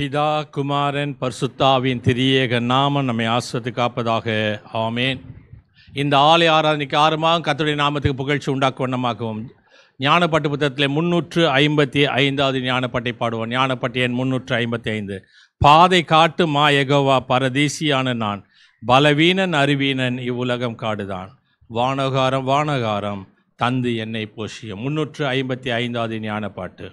பிதா குமாரன் பரிசுத்தாவின் திரியேக நாமம் நம்மை ஆசிர்வதித்து காப்பதாக. ஆமேன். இந்த ஆலய ஆராதனைக்கு ஆரம்பமாக கர்த்தருடைய நாமத்துக்கு புகழ்ச்சி உண்டாக்க வண்ணமாகவும் ஞானப்பட்டு புத்தகத்தில் 355வது ஞானப்பட்டை பாடுவோம். ஞானப்பட்டு எண் 355. பாதை காட்டு மா யெகோவா பரதீசியான நான், பலவீனன் அறிவீனன் இவ்வுலகம் காடுதான், வானகாரம் வானகாரம் தந்து என்னை போஷியம். 355வது ஞானப்பாட்டு.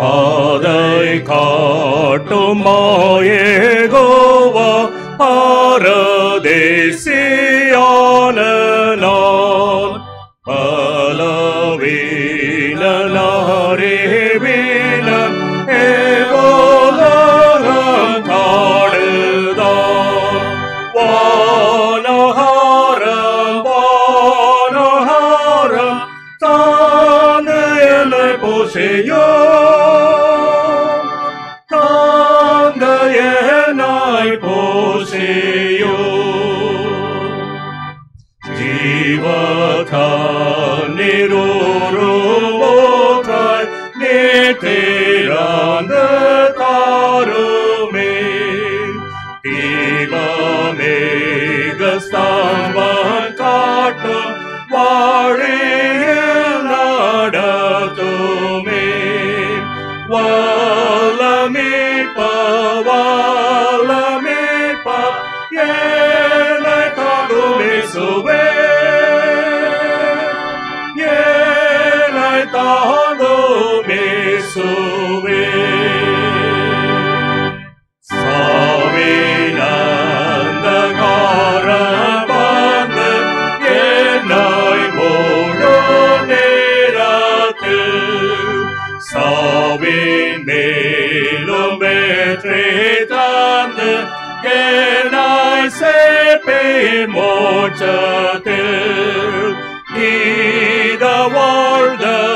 பாதை காட்டும் மா யெகோவா பரதேசியான நான், பலவீனன் அறிவீனன் இவ்வுலகம் காடுதான், வானகாரம் வானகாரம் தந்து என்னை போஷியம். நிருருவோகாய் நித்திராந்த தாருமே, தீபமேகஸ்தம்பம் காட்டும் வழியில் நடத்துமே, வல்லமீட்பா வல்லமீட்பா என்னை தாங்கும் இயேசுவே, தாங்கும் இயேசுவே. சாவின் அந்தகாரம் வந்து என்னை மூடும் நேரத்தில், சாவின் மேலும் வெற்றி தந்து என்னை சேர்ப்பீர் மோட்சத்தில். கீத வாழ்தல்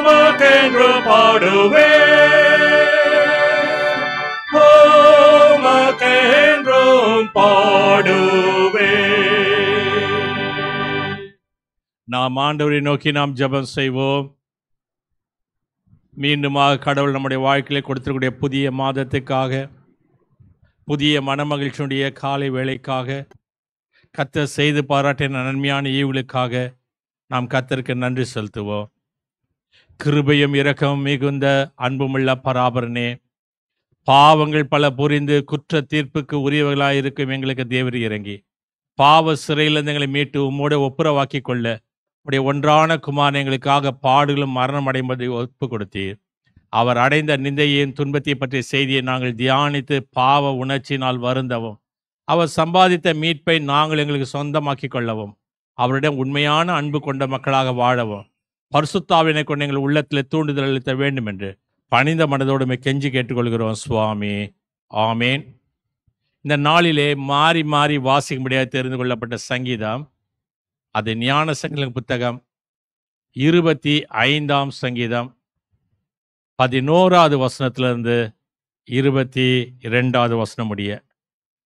உமக்கென்று பாடுவேன், உமக்கென்றும் பாடுவேன். நாம் ஆண்டவரை நோக்கி நாம் ஜெபம் செய்வோம். மீண்டுமாக கடவுள் நம்முடைய வாழ்க்கையிலே கொடுத்திருக்கக்கூடிய புதிய மாதத்துக்காக, புதிய மனமகிழ்ச்சியுடைய காலை வேளைக்காக, கர்த்தர் செய்து பாராட்டின நன்மையான ஈவுகளுக்காக நாம் கர்த்தருக்கு நன்றி செலுத்துவோம். கிருபையும் இரக்கமும் மிகுந்த அன்புமுள்ள பராபரனே, பாவங்கள் பல புரிந்து குற்ற தீர்ப்புக்கு உரியவர்களாயிருக்கும் எங்களுக்கு தேவரி இறங்கி பாவ சிறையிலிருந்து எங்களை மீட்டு உம்மோடு ஒப்புரவாக்கி கொள்ள உடைய ஒன்றான குமாரன் எங்களுக்காக பாடுகளும் மரணம் அடைவதை ஒப்பு கொடுத்தீர். அவர் அடைந்த நிந்தையின் துன்பத்தை பற்றிய செய்தியை நாங்கள் தியானித்து பாவ உணர்ச்சியினால் வருந்தவும், அவர் சம்பாதித்த மீட்பை நாங்கள் எங்களுக்கு சொந்தமாக்கி கொள்ளவும், அவரிடம் உண்மையான அன்பு கொண்ட மக்களாக வாழவும் பரிசுத்தாவினை கொண்டு எங்கள் உள்ளத்தில் தூண்டுதல் அளித்த வேண்டும் என்று பணிந்த மனதோடு கெஞ்சி கேட்டுக்கொள்கிறோம் சுவாமி. ஆமேன். இந்த நாளிலே மாறி மாறி வாசிக்கும்படியாக தெரிந்து கொள்ளப்பட்ட சங்கீதம், அது ஞான சங்கீத புத்தகம் 25ஆம் சங்கீதம் 11வது வசனத்திலிருந்து 22வது வசனம் முடிய.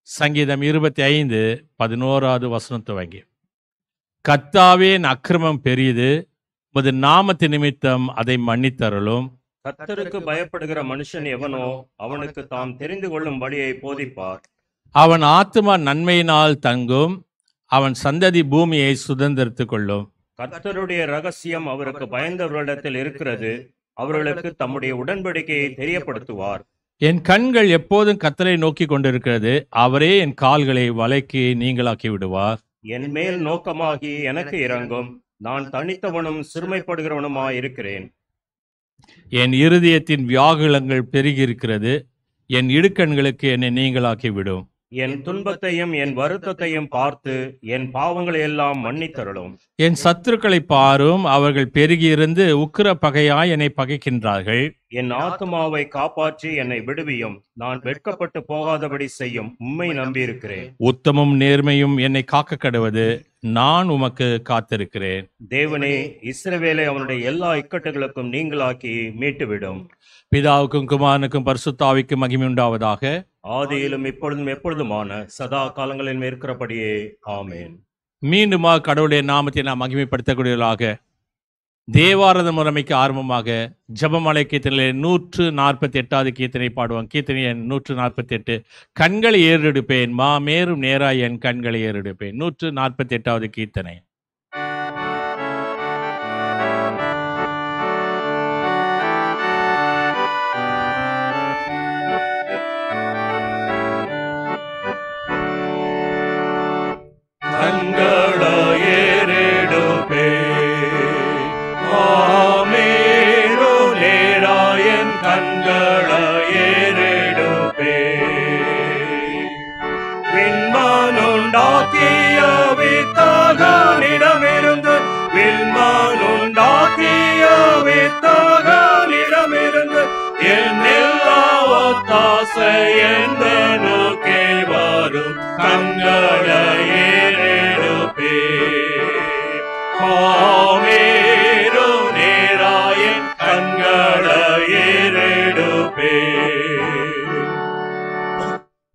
சங்கீதம் 25 11வது வசனம் துவங்கி. கர்த்தாவே என் அக்கிரமம் பெரியது, உமது நாமத்தின் நிமித்தம் அதை மன்னித்தருளும். கர்த்தருக்கு பயப்படுகிற மனுஷன் எவனோ அவனுக்கு தாம் தெரிந்து கொள்ளும் வழியை போதிப்பார். அவன் ஆத்துமா நன்மையினால் தங்கும், அவன் சந்ததி பூமியை சுதந்திரித்துக் கொள்ளும். கர்த்தருடைய ரகசியம் அவருக்கு பயந்தவர்களிடத்தில் இருக்கிறது, அவர்களுக்கு தம்முடைய உடன்படிக்கையை தெரியப்படுத்துவார். என் கண்கள் எப்போதும் கர்த்தரை நோக்கி கொண்டிருக்கிறது, அவரே என் கால்களை வலைக்கு நீங்களாக்கி விடுவார். என் மேல் நோக்கமாகி எனக்கு இறங்கும், நான் தனித்தவனும் சிறுமைப்படுகிறவனுமாயிருக்கிறேன். என் இருதயத்தின் வியாகுலங்கள் பெருகி இருக்கிறது, என் இடுக்கண்களுக்கு என்னை நீங்களாக்கி விடும். என் துன்பத்தையும் என் வருத்தத்தையும் பார்த்து என் பாவங்களை எல்லாம் மன்னித்தருளும். என் சத்துருக்களை பாரும், அவர்கள் பெருகியிருந்து உக்கிர பகையாய் என்னை பகைக்கின்றார்கள். என் ஆத்துமாவை காப்பாற்றி என்னை விடுவியும். நான் வெட்கப்பட்டு போகாதபடி செய்யும். உம்மை நம்பியிருக்கிறேன். உத்தமும் நேர்மையும் என்னை காக்க கடவது, நான் உமக்கு காத்திருக்கிறேன். தேவனே, இஸ்ரவேலை அவனுடைய எல்லா இக்கட்டுகளுக்கும் நீங்களாக்கி மீட்டுவிடும். பிதாவுக்கும் குமாரனுக்கும் பரிசுத்தாவிக்கும் மகிமை உண்டாவதாக. ஆதியிலும் இப்பொழுதும் எப்பொழுதுமான சதா காலங்களில் இருக்கிறபடியே ஆமேன். மீண்டுமாக கடவுளுடைய நாமத்தை நாம் மகிமைப்படுத்தக்கூடியவர்களாக தேவாரத முறைமைக்கு ஆரம்பமாக ஜெபமாலை கீர்த்தனையிலே 148வது கீர்த்தனை பாடுவாங்க. கீர்த்தனை எண் 148. கண்களை ஏறெடுப்பேன், மாமேறும் நேராய் என் கண்களை ஏறெடுப்பேன். 148வது கீர்த்தனை.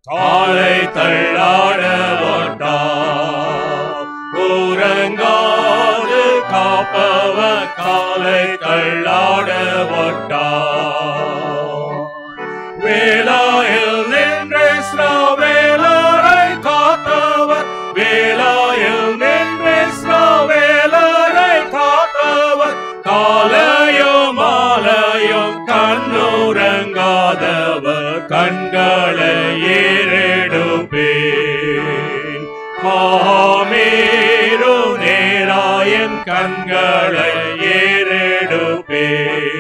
காலை தள்ளாட ஊரங்காது காப்பவர் காலை தள்ளாட வேலாயில் நின்று வேலரை காத்தவர் வேலாயில் நின்று வேலரை காத்தவர் காலையும் மாலையும் கண்ணுறங்காதவர் கண்களை ஏறெடுப்பேன். மாமேரு நேராயன் கண்களை ஏறெடுப்பேன்.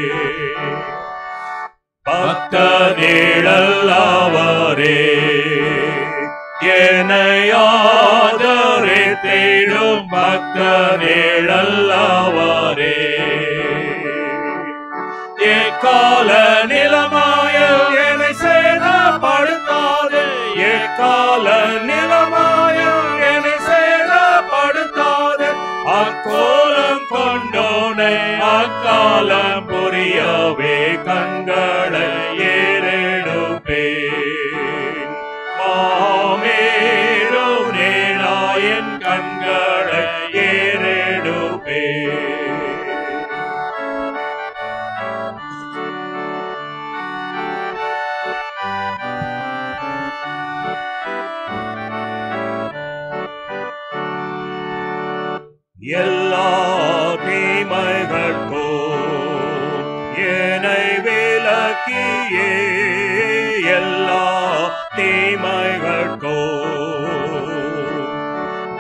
பக்த நிழல்லவரே என்னையாதரே தேடும் பக்த நிழல்லவரே எக்கால நிலமாயில் என்னை சேதப்படுத்தாது எக்கால நிலமாயில் என்னை சேதப்படுத்தாது அக்கோலம் கொண்டோனை அக்காலம் புரியவே கண்களை ஏறெடுப்பேன். மாமேரு நேராயன் கண்களை ஏறெடுப்பேன். எல்லா தீமைகளுக்கும் என்னை விலக்கியே எல்லா தீமைகளுக்கும்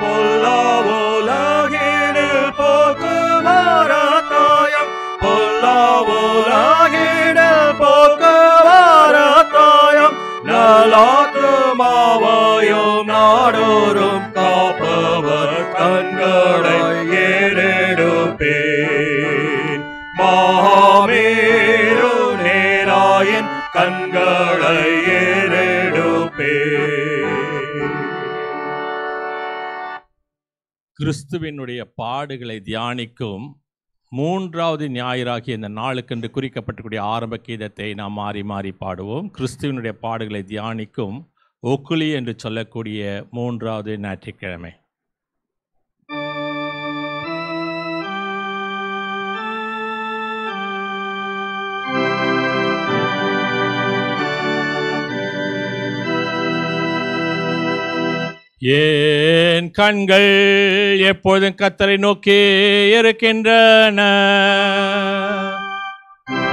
பொல்லாவுலகினில் போக்குவரத்தாயம் பொல்லாவுலகினில் போக்குவரத்தாயம் நலாத்துமாவையும் நாடோறும் காப்பவர் கண்களை ஏறெடுப்பேன். மாமேரு நேராயன் கண்களை ஏறெடுப்பேன். கிறிஸ்துவினுடைய பாடுகளை தியானிக்கும் 3வது ஞாயிறாகிய இந்த நாளுக்கென்று குறிக்கப்பட்டக்கூடிய ஆரம்ப கீதத்தை நாம் மாறி மாறி பாடுவோம். கிறிஸ்துவினுடைய பாடுகளை தியானிக்கும் ஒக்குலி என்று சொல்லக்கூடிய 3வது ஞாயிற்றுக்கிழமை. ஏன் கண்கள் எப்போதும் கர்த்தரை நோக்கி இருக்கின்றன.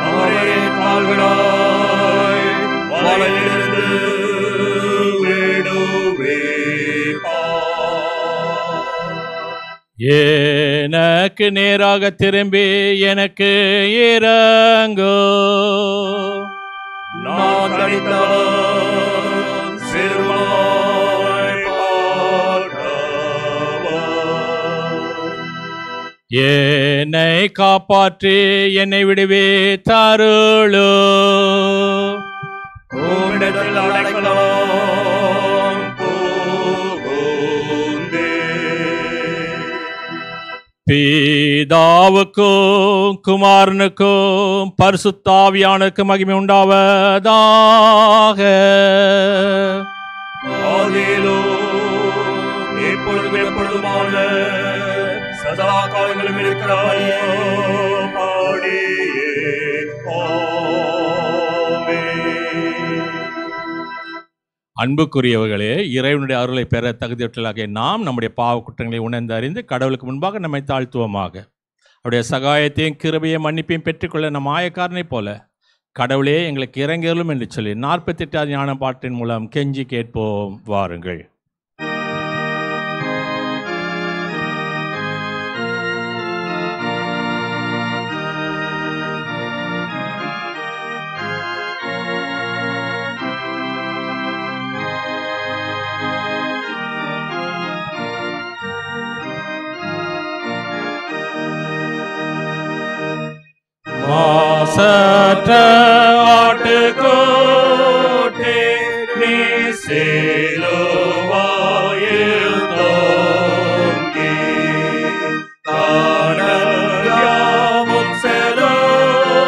அவரின் கால்களாய் வாளிலிருந்து எனக்கு நேராக திரும்பி எனக்கு இறங்கோ. நான் தனித்தவன் சிறுவன் என்னை காப்பாற்றி என்னை விடுவே தருளோ. உம்மிடத்தில் அடைக்கலம் புகுந்தே. பிதாவுக்கும் குமாரனுக்கும் பரிசுத்தாவியானுக்கும் மகிமை உண்டாவதாக. எப்பொழுதும் எப்பொழுதுமான சதா காலங்களும் இருக்கிறாயே. அன்புக்குரியவர்களே, இறைவனுடைய அருளை பெற தகுதியுற்றலாக நாம் நம்முடைய பாவ குற்றங்களை உணர்ந்து அறிந்து கடவுளுக்கு முன்பாக நம்மை தாழ்த்துவோமாக. அவருடைய சகாயத்தையும் கிருபையும் மன்னிப்பையும் பெற்றுக்கொள்ள நம் ஆயக்காரனை போல கடவுளே எங்களுக்கு இறங்கியலும் என்று சொல்லி 48 ஞான பாட்டின் மூலம் கெஞ்சி கேட்போம். வாருங்கள். மாசற்ற ஆட்டுக்குட்டி நீ சிலுவையில் தொங்கி கடல் யாவும் செலுத்தி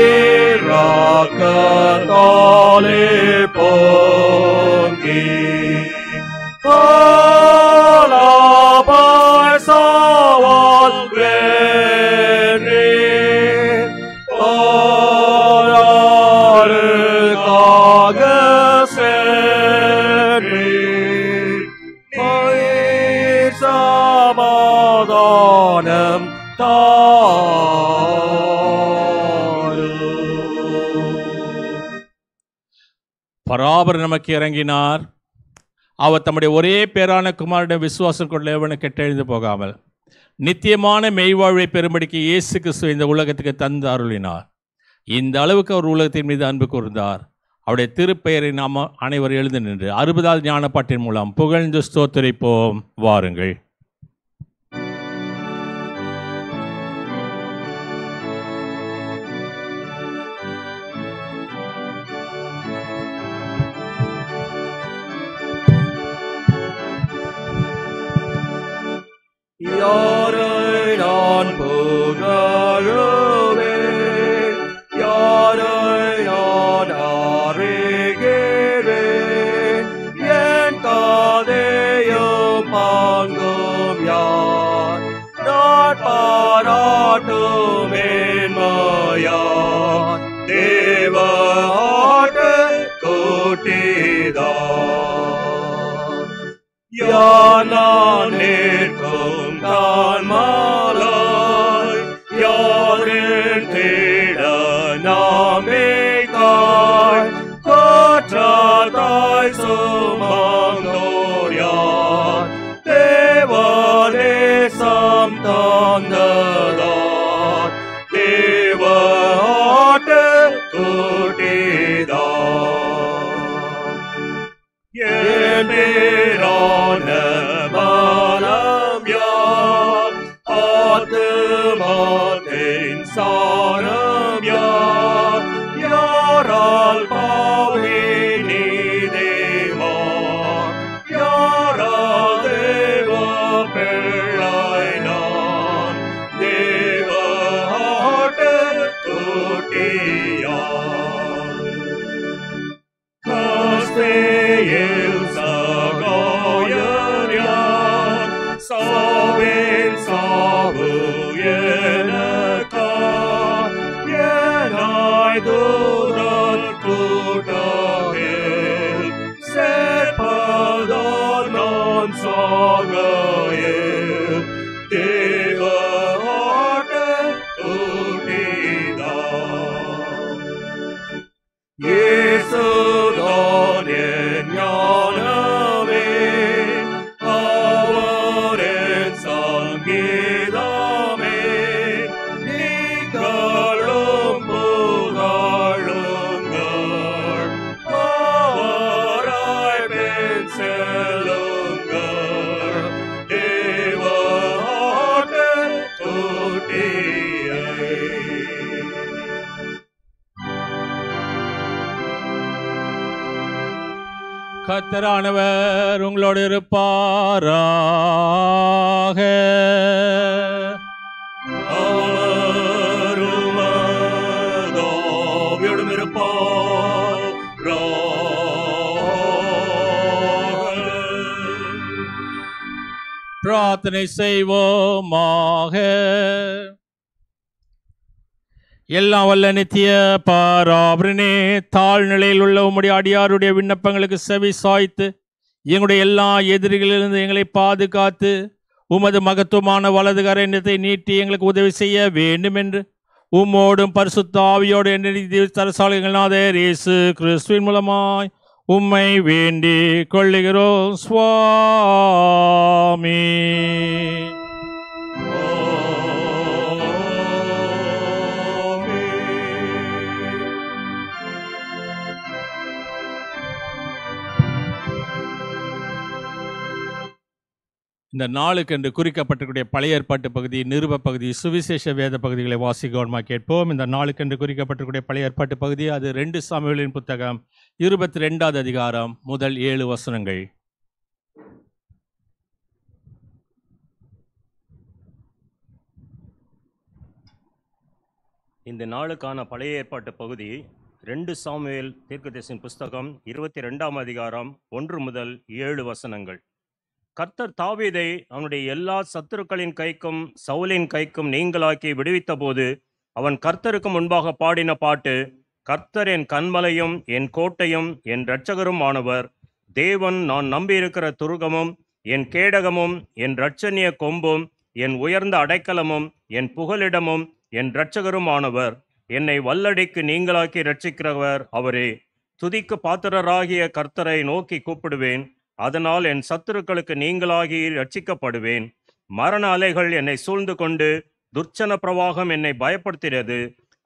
இரக்கத்தாலே பொங்கி பராபர் நமக்கு இறங்கினார். அவர் தம்முடைய ஒரே பேரான குமாரனிடம் விசுவாசம் கொள்ள எவனு கெட்டெழுந்து போகாமல் நித்தியமான மெய்வாழ்வை பெறும்படிக்கு இயேசு கிறிஸ்து இந்த உலகத்துக்கு தந்து அருளினார். இந்த அளவுக்கு அவர் உலகத்தின் மீது அன்பு கூர்ந்தார். அவருடைய திருப்பெயரை நாம் அனைவரும் எழுந்து நின்று 60வது ஞானப்பாட்டின் மூலம் புகழ்ந்து ஸ்தோத்திரிப்போம். வாருங்கள். யாரை நான் புகழுவேன், யாரை நான் அறிகிறேன், என் கதையும் பங்கும் யார் நான் பாராட்டும் மேன்மையார் தேவ ஆட்டுக்குட்டிதான். யார் நான் நிற்கும் தான் மாலாய், யாரின் தேட நாமே காய், காற்றாய் சாரம் யார் யாரால் பாவினே தேவா யாரால் தேவ பிள்ளை நான் தேவ ஆட்டுக்குட்டியார் கஸ்தேயில் சகாயர் யார் சாவேன் சாவு எனக்கா எனாய் தூதர் கூட்டத்தில் சேர்ப்பதால் நான் சாகையில் தேவ ஆட்டுக்குட்டிதான் இயேசுதான் என் ஞானமே அவரின் சங்கீதமே நீங்களும் புகழுங்கள் அவராய் பின் செல்லுங்கள் தேவ ஆட்டுக்குட்டியை. கர்த்தரானவர் உங்களோடு இருப்பாராக. அவரும் ஆவியோடும் இருப்பாராக. பிரார்த்தனை செய்வோமாக. எல்லாம் வல்ல நித்திய பாராபரனே, தாழ்நிலையில் உள்ள உம்முடைய அடியாருடைய விண்ணப்பங்களுக்கு செவி சாய்த்து எங்களுடைய எல்லா எதிரிகளிலிருந்து எங்களை பாதுகாத்து உமது மகத்துவமான வலது கரத்தை நீட்டி எங்களுக்கு உதவி செய்ய வேண்டும் என்று உம்மோடும் பரிசுத்த ஆவியோடு என்று தரசாலைகள்நாதர் இயேசு கிறிஸ்துவின் மூலமாய் உம்மை வேண்டிக் கொள்ளுகிறோம் சுவாமி. இந்த நாளுக்கு என்று குறிக்கப்பட்டிருக்கிற பழைய ஏற்பாட்டு பகுதி, நிருப பகுதி, சுவிசேஷ வேத பகுதிகளை வாசிக்கோமா கேட்போம். இந்த நாளுக்கு என்று குறிக்கப்பட்டிருக்கிற பழைய ஏற்பாட்டு பகுதி அது 2 சாமுவேலின் புத்தகம் 22வது அதிகாரம் முதல் 7 வசனங்கள். இந்த நாளுக்கான பழைய ஏற்பாட்டு பகுதி 2 சாமுவேல் தீர்க்கதரிசியின் புஸ்தகம் 22ஆம் அதிகாரம் 1 முதல் 7 வசனங்கள். கர்த்தர் தாவீதை அவனுடைய எல்லா சத்துருக்களின் கைக்கும் சவுலின் கைக்கும் நீங்களாக்கி விடுவித்த போது அவன் கர்த்தருக்கு முன்பாக பாடின பாட்டு, கர்த்தர் என் கன்மலையும் என் கோட்டையும் என் இரட்சகரும் ஆனவர், தேவன் நான் நம்பியிருக்கிற துருகமும் என் கேடகமும் என் இரட்சணிய கொம்பும் என் உயர்ந்த அடைக்கலமும் என் புகலிடமும் என் இரட்சகரும் ஆனவர், என்னை வல்லடிக்கு நீங்களாக்கி இரட்சிக்கிறவர் அவரே. துதிக்கு பாத்திரராகிய கர்த்தரை நோக்கி கூப்பிடுவேன், அதனால் என் சத்துருக்களுக்கு நீங்களாகி ரட்சிக்கப்படுவேன். மரண அலைகள் என்னை சூழ்ந்து கொண்டு துர்ச்சன பிரவாகம் என்னை பயப்படுத்தினது.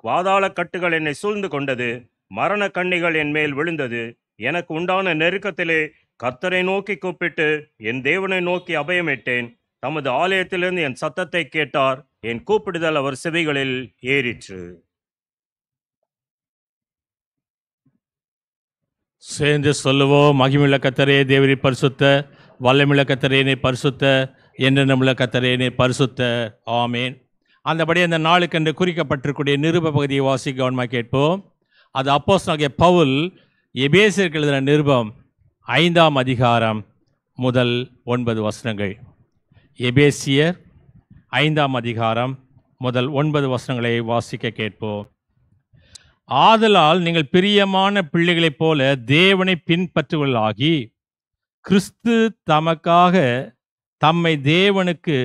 பாதாள கட்டுகள் என்னை சூழ்ந்து கொண்டது. மரண கண்ணிகள் என் மேல் விழுந்தது. எனக்கு உண்டான நெருக்கத்திலே கர்த்தரை நோக்கி கூப்பிட்டு என் தேவனை நோக்கி அபயமிட்டேன். தமது ஆலயத்திலிருந்து என் சத்தத்தை கேட்டார். என் கூப்பிடுதல் அவர் செவிகளில் ஏறிற்று. சேர்ந்து சொல்லுவோம். மகிமுள்ள கர்த்தரே தேவரீ பரிசுத்த, வல்லமுள்ள கர்த்தரே நீர் பரிசுத்த, என்றென்றுமுள்ள கர்த்தரே நீர் பரிசுத்த. ஆமேன். அந்தபடி அந்த நாளுக்கென்று குறிக்கப்பட்டிருக்கூடிய நிருப பகுதியை வாசி கவனமாக கேட்போம். அது அப்போஸ்தலனாகிய பவுல் எபேசியருக்கு எழுதின நிருபம் 5ஆம் அதிகாரம் முதல் 9 வசனங்கள். எபேசியர் 5ஆம் அதிகாரம் முதல் 9 வசனங்களை வாசிக்க கேட்போம். ஆதலால் நீங்கள் பிரியமான பிள்ளைகளைப் போல தேவனை பின்பற்றுவர்களாகி, கிறிஸ்து தமக்காக தம்மை தேவனுக்கு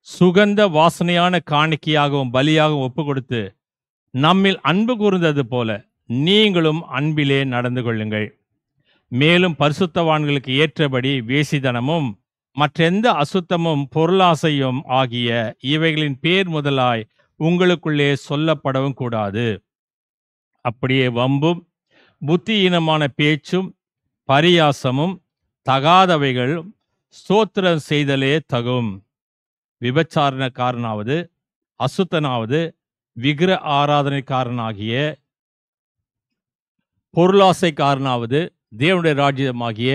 சுகந்த வாசனையான காணிக்கையாகவும் பலியாகவும் ஒப்பு கொடுத்து நம்மில் அன்பு கூர்ந்தது போல நீங்களும் அன்பிலே நடந்து கொள்ளுங்கள். மேலும் பரிசுத்தவான்களுக்கு ஏற்றபடி வேசித்தனமும் மற்றெந்த அசுத்தமும் பொருளாசையும் ஆகிய இவைகளின் பேர் முதலாய் உங்களுக்குள்ளே சொல்லப்படவும் கூடாது. அப்படியே வம்பும் புத்தியீனமான பேச்சும் பரியாசமும் தகாதவைகள் ஸ்தோத்திரம் செய்தலே தகும். விபச்சாரக்காரனாவது அசுத்தனாவது விக்கிர ஆராதனைக்காரனாகிய பொருளாசைக்காரனாவது தேவனுடைய ராஜ்யமாகிய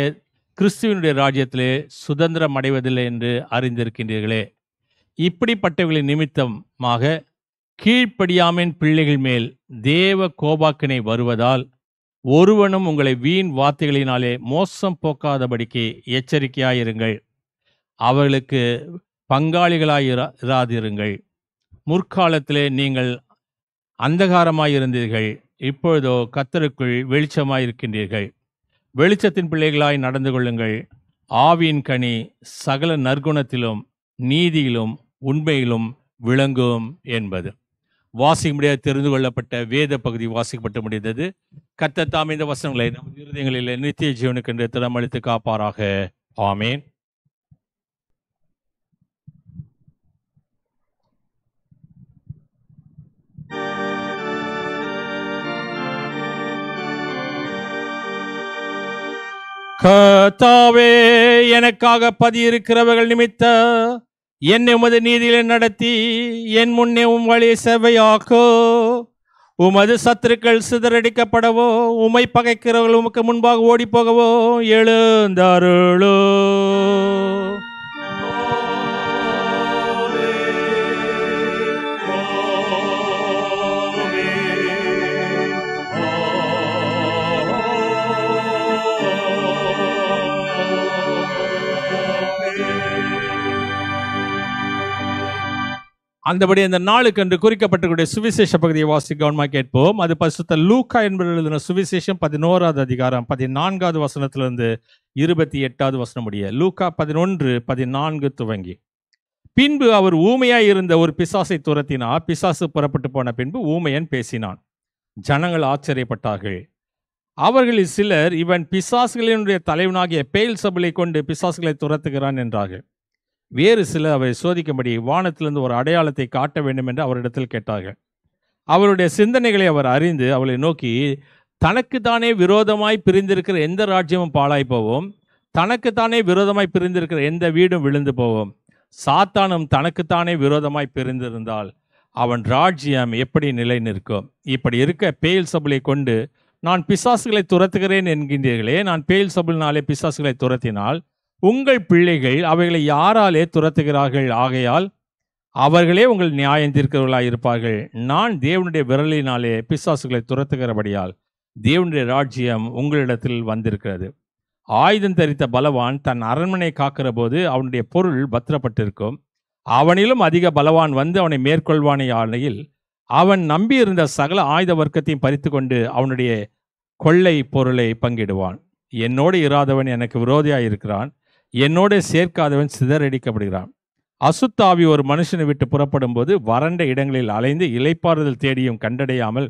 கிறிஸ்துவனுடைய ராஜ்யத்திலே சுதந்திரம் அடைவதில்லை என்று அறிந்திருக்கின்றீர்களே. இப்படிப்பட்டவர்களின் நிமித்தமாக கீழ்ப்படியாமையின் பிள்ளைகள் மேல் தேவ கோபாக்கினை வருவதால் ஒருவனும் உங்களை வீண் வார்த்தைகளினாலே மோசம் போக்காதபடிக்கு எச்சரிக்கையாயிருங்கள். அவர்களுக்கு பங்காளிகளாயிராதிருங்கள். முற்காலத்திலே நீங்கள் அந்தகாரமாயிருந்தீர்கள், இப்பொழுதோ கர்த்தருக்குள் வெளிச்சமாயிருக்கின்றீர்கள். வெளிச்சத்தின் பிள்ளைகளாய் நடந்து கொள்ளுங்கள். ஆவியின் கனி சகல நற்குணத்திலும் நீதியிலும் உண்மையிலும் விளங்கும் என்பது. வாசிக்க முடியாது தெரிந்து கொள்ளப்பட்ட வேத பகுதி வாசிக்கப்பட்டு முடிந்தது. கர்த்தர் தாமே இந்த வசனங்களை நமது இருதயங்களில் நித்திய ஜீவனுக்கு என்று திறமளித்து காப்பாராக. ஆமேன். கர்த்தாவே, எனக்காக பதியிருக்கிறவர்கள் நிமித்த என்னை உமது நீதியிலே நடத்தி என் முன்னே உம் வழியை செவ்வையாக்கோ. உமது சத்துருக்கள் சிதறடிக்கப்படவோ உமை பகைக்கிறவர்கள் உமக்கு முன்பாக ஓடி போகவோ எழுந்தருளோ. அந்தபடி அந்த நாளுக்கு என்று குறிக்கப்பட்டிருக்கிற சுவிசேஷ பகுதியை வாசி கவனமாக கேட்போம். அது பரிசுத்த லூக்கா என்பவர் எழுதின சுவிசேஷம் 11வது அதிகாரம் 14வது வசனத்திலிருந்து 28வது வசனம் முடிய. லூக்கா 11:14 துவங்கி. பின்பு அவர் ஊமையாய் இருந்த ஒரு பிசாசை துரத்தினார். பிசாசு புறப்பட்டு போன பின்பு ஊமையன் பேசினான். ஜனங்கள் ஆச்சரியப்பட்டார்கள். அவர்களில் சிலர், இவன் பிசாசுகளினுடைய தலைவனாகிய பெயல்செபூலை கொண்டு பிசாசுகளை துரத்துகிறான் என்றார்கள். வேறு சிலர் அவரை சோதிக்கும்படி வானத்திலிருந்து ஒரு அடையாளத்தை காட்ட வேண்டும் என்று அவரிடத்தில் கேட்டார்கள். அவருடைய சிந்தனைகளை அவர் அறிந்து அவளை நோக்கி, தனக்குத்தானே விரோதமாய் பிரிந்திருக்கிற எந்த ராஜ்யமும் பாழாய் போவோம், தனக்குத்தானே விரோதமாய் பிரிந்திருக்கிற எந்த வீடும் விழுந்து போவோம். சாத்தானும் தனக்குத்தானே விரோதமாய் பிரிந்திருந்தால் அவன் ராஜ்யம் எப்படி நிலை நிற்கும்? இப்படி இருக்க பெயல்செபூலை கொண்டு நான் பிசாசுகளை துரத்துகிறேன் என்கின்றீர்களே. நான் பெயல்செபூலினாலே பிசாசுகளை துரத்தினால் உங்கள் பிள்ளைகள் அவைகளை யாராலே துரத்துகிறார்கள்? ஆகையால் அவர்களே உங்கள் நியாயம் தீர்க்கிறவர்களாக இருப்பார்கள். நான் தேவனுடைய விரலினாலே பிசாசுகளை துரத்துகிறபடியால் தேவனுடைய ராஜ்யம் உங்களிடத்தில் வந்திருக்கிறது. ஆயுதம் தரித்த பலவான் தன் அரண்மனை காக்கிற போது அவனுடைய பொருள் பத்திரப்பட்டிருக்கும். அவனிலும் அதிக பலவான் வந்து அவனை மேற்கொள்வானே ஆணையில் அவன் நம்பியிருந்த சகல ஆயுத வர்க்கத்தையும் பறித்து கொண்டு அவனுடைய கொள்ளை பொருளை பங்கிடுவான். என்னோடு இராதவன் எனக்கு விரோதியாக இருக்கிறான், என்னோட சேர்க்காதவன் சிதறடிக்கப்படுகிறான். அசுத்தாவி ஒரு மனுஷனை விட்டு புறப்படும் போது வறண்ட இடங்களில் அலைந்து இளைப்பாறுதல் தேடியும் கண்டடையாமல்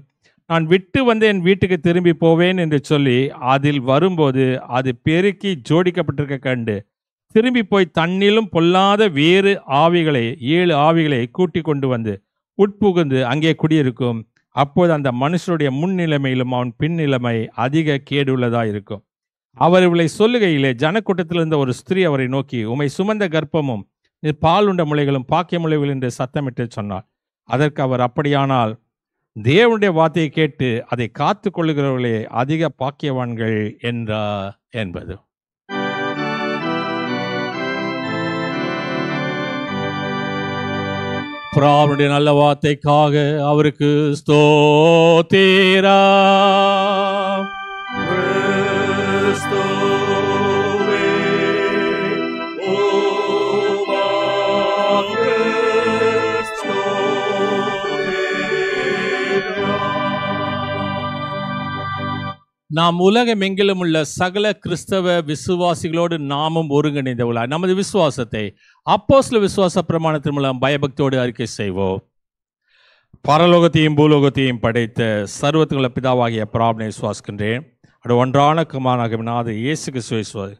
நான் விட்டு வந்து என் வீட்டுக்கு திரும்பி போவேன் என்று சொல்லி அதில் வரும்போது அது பெருக்கி ஜோடிக்கப்பட்டிருக்க கண்டு திரும்பி போய் தன்னிலும் பொல்லாத வேறு ஆவிகளை 7 ஆவிகளை கூட்டி கொண்டு வந்து உட்புகுந்து அங்கே குடியிருக்கும். அப்போது அந்த மனுஷனுடைய முன்னிலைமையிலும் அவன் பின்னிலைமை அதிக கேடுள்ளதாக இருக்கும். அவர் இவளை சொல்லுகையிலே ஜனக்கூட்டத்தில் இருந்த ஒரு ஸ்திரீ அவரை நோக்கி, உமை சுமந்த கர்ப்பமும் நீர் பால் உண்ட முளைகளும் பாக்கிய முளைகள் என்று சத்தமிட்டு சொன்னார். அதற்கு அவர், அப்படியானால் தேவனுடைய வார்த்தையை கேட்டு அதை காத்து கொள்ளுகிறவர்களே அதிக பாக்கியவான்கள் என்றார் என்பது. அவருடைய நல்ல வார்த்தைக்காக அவருக்கு ஸ்தோத்திரம். நாம் உலகமெங்கிலும் உள்ள சகல கிறிஸ்தவ விசுவாசிகளோடு நாமும் ஒருங்கிணைந்தவர்களாய் நமது விசுவாசத்தை அப்போஸ்தல விசுவாச பிரமாணத்தின் மூலம் பயபக்தியோடு அறிக்கை செய்வோம். பரலோகத்தையும் பூலோகத்தையும் படைத்த சர்வத்துக்குள்ள பிதாவாகிய பிராபனை விசுவாசிக்கின்றேன். அது ஒன்றான குமாரனாக இயேசு கிறிஸ்துவை விசுவாசி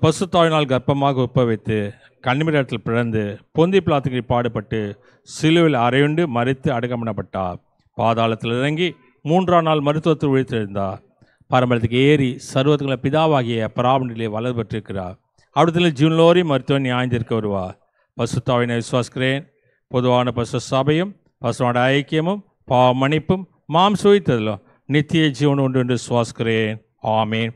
பசுத்தாவினால் கர்ப்பமாக உற்பவித்து கன்னிமரிடத்தில் பிறந்து பொந்தி பிலாத்துக்கு பாடுபட்டு சிலுவையில் அறையுண்டு மரித்து அடக்கம் பண்ணப்பட்டார். பாதாளத்தில் இறங்கி 3ஆம் நாள் மருத்துவத்தில் விழித்திருந்தார். பரம்பரத்துக்கு ஏறி சர்வத்துக்குள்ள பிதாவாகிய பிராபனிலே வளர் பெற்றிருக்கிறார். அவரிடத்தில் ஜீவனோரையும் மருத்துவன் நியாயந்திருக்க வருவார். பசுத்தாவினை விசுவாசிக்கிறேன். பொதுவான பசு சபையும் பசுவோட ஐக்கியமும் பாவ மன்னிப்பும் மாம் சுவைத்ததிலும் நித்திய ஜீவன் உண்டு என்று சுவாசிக்கிறேன். ஆமேன்.